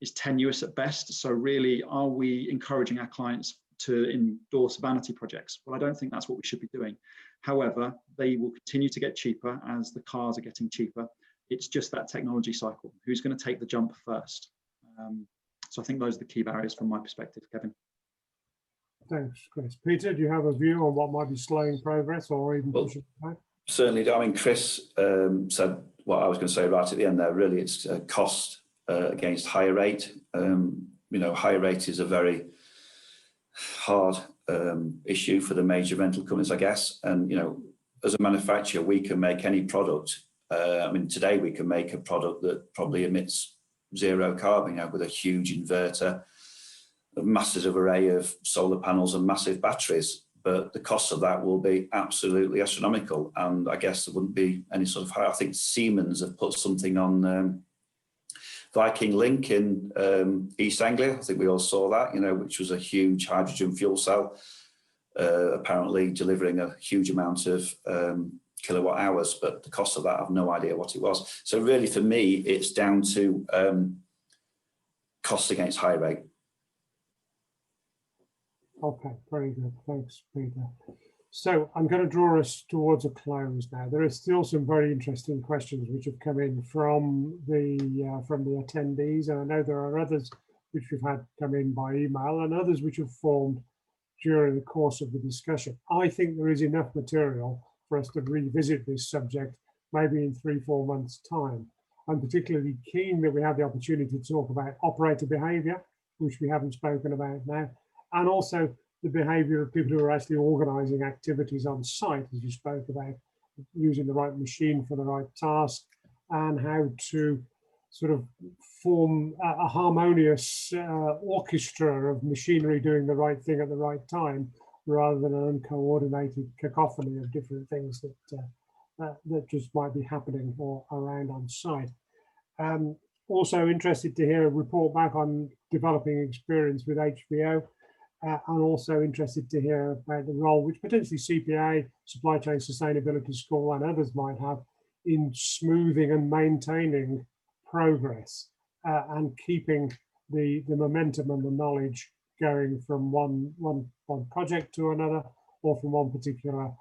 is tenuous at best. So really, are we encouraging our clients to endorse vanity projects? Well, I don't think that's what we should be doing. However, they will continue to get cheaper as the cars are getting cheaper. It's just that technology cycle. Who's going to take the jump first? So I think those are the key barriers from my perspective, Kevin. Thanks, Chris. Peter, do you have a view on what might be slowing progress or even pushing it back? Certainly. I mean, Chris said what I was going to say right at the end there. Really, it's cost against higher rate. You know, higher rate is a very hard issue for the major rental companies, I guess. And, you know, as a manufacturer, we can make any product. I mean, today we can make a product that probably emits zero carbon, you know, with a huge inverter, a massive array of solar panels and massive batteries. But the cost of that will be absolutely astronomical. And I guess there wouldn't be any sort of high. I think Siemens have put something on Viking Link in East Anglia. I think we all saw that, you know, which was a huge hydrogen fuel cell, apparently delivering a huge amount of kilowatt hours, but the cost of that, I have no idea what it was. So really for me, it's down to cost against high rate. Okay, very good. Thanks, Peter. So I'm going to draw us towards a close now. There are still some very interesting questions which have come in from the attendees, and I know there are others which we've had come in by email and others which have formed during the course of the discussion. I think there is enough material for us to revisit this subject maybe in 3-4 months' time. I'm particularly keen that we have the opportunity to talk about operator behaviour, which we haven't spoken about now, and also the behaviour of people who are actually organising activities on site, as you spoke about, using the right machine for the right task, and how to sort of form a harmonious orchestra of machinery doing the right thing at the right time, rather than an uncoordinated cacophony of different things that just might be happening or around on site. Also interested to hear a report back on developing experience with HBO, and also interested to hear about the role which potentially CPA, Supply Chain Sustainability School, and others might have in smoothing and maintaining progress and keeping the momentum and the knowledge going from one project to another, or from one particular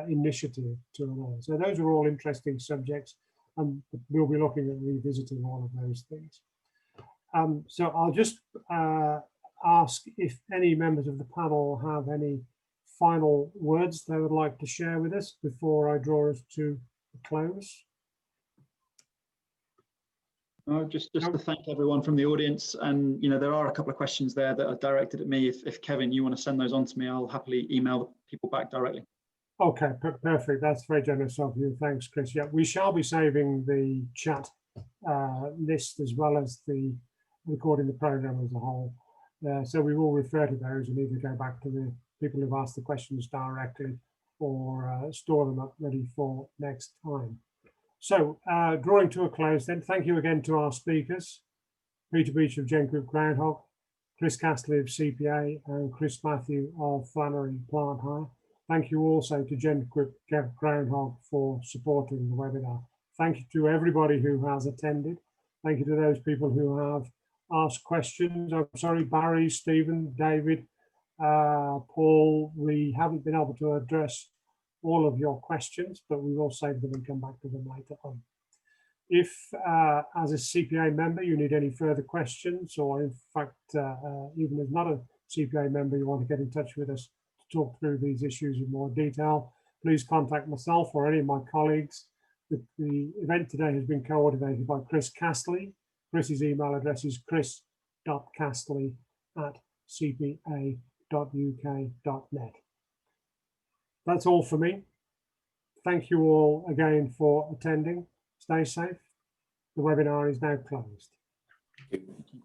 initiative to another. So those are all interesting subjects, and we'll be looking at revisiting all of those things. So I'll just ask if any members of the panel have any final words they would like to share with us before I draw us to a close. Just to thank everyone from the audience, and there are a couple of questions there that are directed at me. If Kevin, you want to send those on to me, I'll happily email people back directly. Okay, perfect. That's very generous of you. Thanks, Chris. Yeah, we shall be saving the chat list as well as the recording the program as a whole. So we will refer to those and either go back to the people who've asked the questions directly or store them up ready for next time. So drawing to a close then, thank you again to our speakers, Peter Beach of Gent Group Groundhog, Chris Castley of CPA, and Chris Matthew of Flannery Plant Hire. Thank you also to Gent Group Groundhog for supporting the webinar. Thank you to everybody who has attended. Thank you to those people who have asked questions. I'm sorry, Barry, Stephen, David, Paul, we haven't been able to address all of your questions, but we will save them and come back to them later on. If, as a CPA member, you need any further questions, or in fact, even as not a CPA member, you want to get in touch with us to talk through these issues in more detail, please contact myself or any of my colleagues. The event today has been coordinated by Chris Castley. Chris's email address is chris.castley@cpa.uk.net. That's all for me. Thank you all again for attending. Stay safe. The webinar is now closed. Thank you.